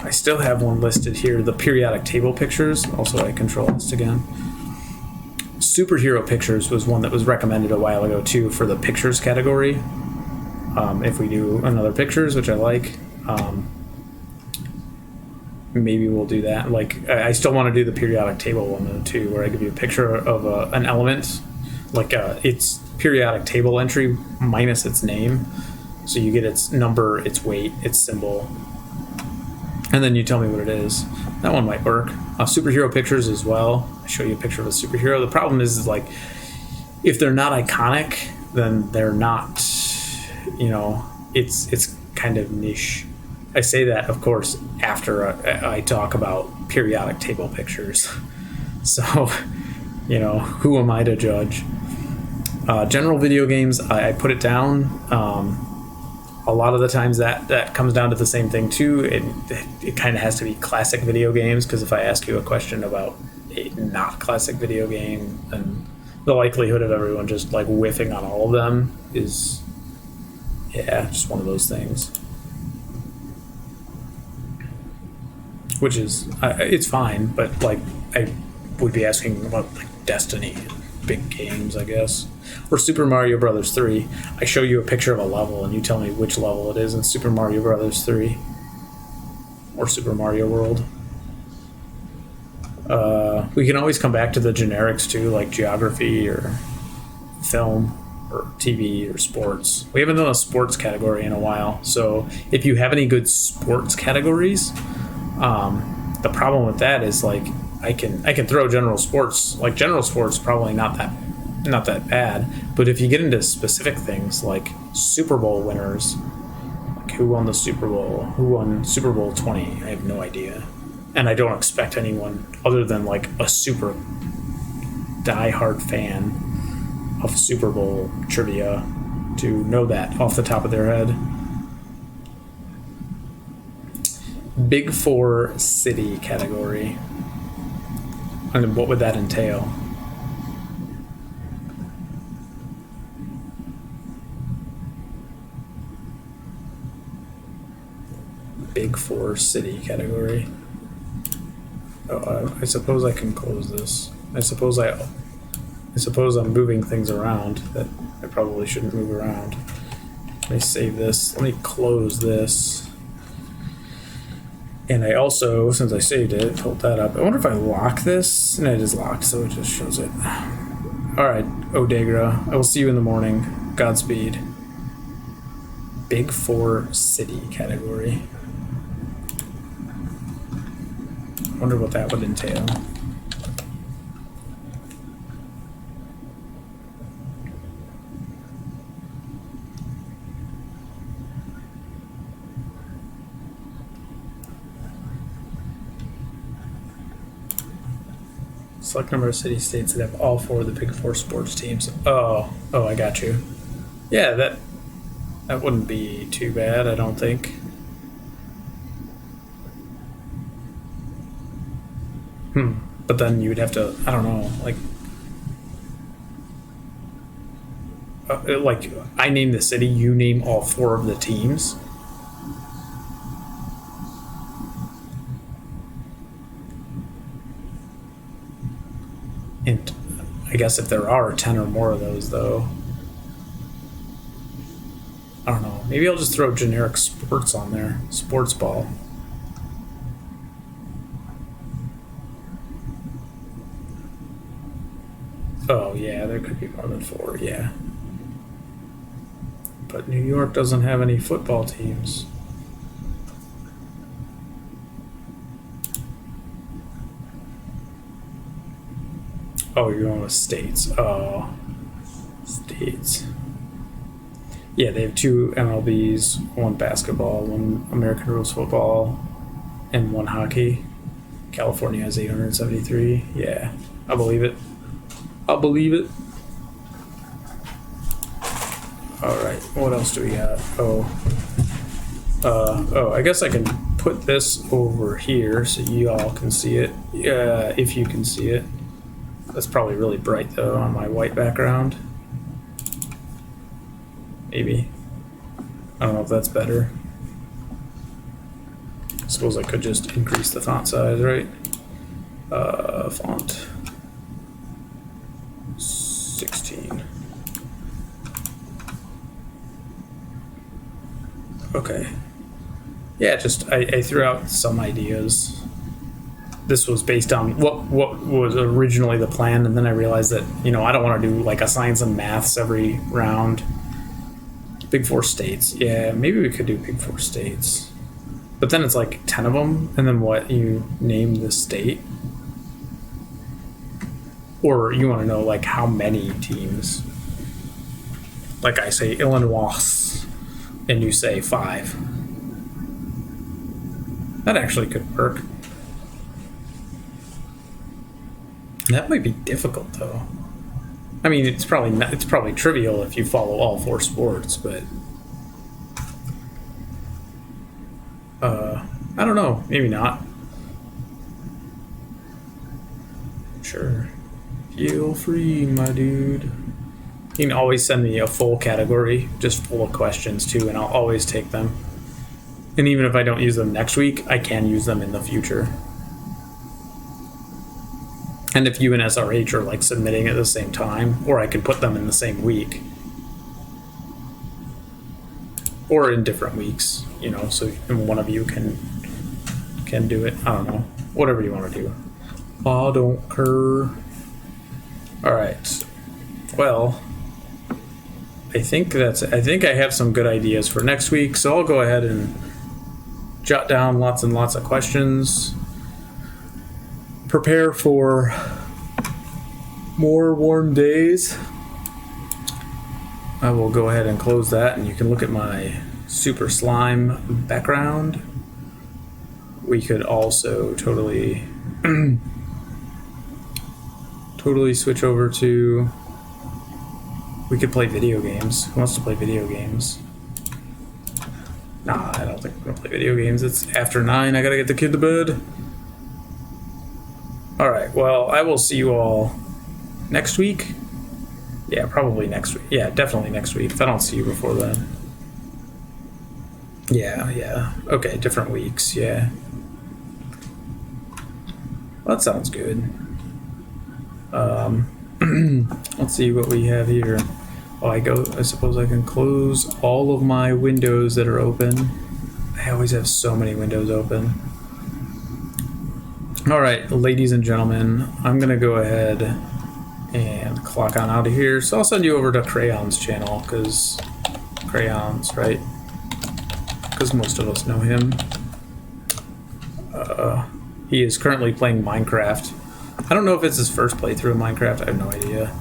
I still have one listed here, the periodic table pictures. Also, I control list again. Superhero pictures was one that was recommended a while ago too for the pictures category. If we do another pictures, which I like, maybe we'll do that. Like, I still want to do the periodic table one though too, where I give you a picture of an element, like its periodic table entry minus its name, so you get its number, its weight, its symbol, and then you tell me what it is. That one might work. Superhero pictures as well. I show you a picture of a superhero. The problem is like, if they're not iconic, then they're not, it's kind of niche. I say that, of course, after I talk about periodic table pictures. So, who am I to judge? General video games, I put it down. A lot of the times that comes down to the same thing too. It kind of has to be classic video games, because if I ask you a question about a not classic video game, then the likelihood of everyone just like whiffing on all of them is, just one of those things. Which is, it's fine, but like I would be asking about like Destiny, big games, I guess. Or Super Mario Brothers 3. I show you a picture of a level and you tell me which level it is in Super Mario Brothers 3. Or Super Mario World. We can always come back to the generics too, like geography or film or TV or sports. We haven't done a sports category in a while, so if you have any good sports categories, the problem with that is like I can throw general sports. Like general sports probably not that bad, but if you get into specific things like Super Bowl winners, like who won the Super Bowl, who won Super Bowl 20, I have no idea, and I don't expect anyone other than like a super diehard fan of Super Bowl trivia to know that off the top of their head. Big Four city category. And what would that entail? Big Four city category. Oh, I suppose I can close this. I suppose I'm moving things around that I probably shouldn't move around. Let me save this. Let me close this. And I also, since I saved it, hold that up. I wonder if I lock this. And it is locked, so it just shows it. Alright, Odegra. I will see you in the morning. Godspeed. Big Four city category. Wonder what that would entail. Select number of city states that have all four of the Big Four sports teams. Oh, I got you. Yeah, That wouldn't be too bad, I don't think. But then you would have to, I don't know, like I name the city, you name all 4 of the teams. And I guess if there are 10 or more of those, though, I don't know. Maybe I'll just throw generic sports on there. Sports ball. Oh, yeah, there could be more than 4, yeah. But New York doesn't have any football teams. Oh, you're going with states. Oh, states. Yeah, they have 2 MLBs, 1 basketball, 1 American Rules football, and 1 hockey. California has 873. Yeah, I believe it. I'll believe it. Alright, what else do we got? Oh, I guess I can put this over here so you all can see it. If you can see it. That's probably really bright though on my white background. Maybe. I don't know if that's better. I suppose I could just increase the font size, right? Font 16. Okay. Yeah, just I threw out some ideas. This was based on what was originally the plan, and then I realized that, you know, I don't want to do like a science and maths every round. Big 4 states. Yeah, maybe we could do big 4 states. But then it's like 10 of them, and then what? You name the state? Or you want to know like how many teams? Like I say Illinois, and you say 5. That actually could work. That might be difficult though. I mean, it's probably trivial if you follow all 4 sports, but I don't know, maybe not. Sure. Feel free, my dude. You can always send me a full category, just full of questions too, and I'll always take them. And even if I don't use them next week, I can use them in the future. And if you and SRH are like submitting at the same time, or I can put them in the same week. Or in different weeks, you know, so one of you can do it. I don't know. Whatever you want to do. I don't care. Alright. Well, I think I have some good ideas for next week, so I'll go ahead and jot down lots and lots of questions. Prepare for more warm days. I will go ahead and close that, and you can look at my super slime background. We could also totally switch over to, we could play video games. Who wants to play video games? Nah, I don't think we're gonna play video games. It's after 9. I gotta get the kid to bed. Alright, well, I will see you all next week. Yeah, probably next week. Yeah, definitely next week, if I don't see you before then. Yeah. Okay, different weeks, yeah. Well, that sounds good. Let's see what we have here. Oh, I suppose I can close all of my windows that are open. I always have so many windows open. All right, ladies and gentlemen, I'm gonna go ahead and clock on out of here. So I'll send you over to Crayon's channel, because Crayons, right? Because most of us know him. He is currently playing Minecraft. I don't know if it's his first playthrough of Minecraft. I have no idea.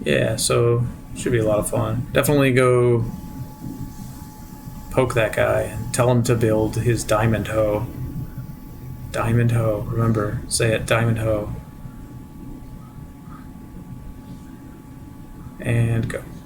Yeah, so should be a lot of fun. Definitely go poke that guy and tell him to build his diamond hoe. Diamond hoe. Remember, say it, diamond hoe. And go.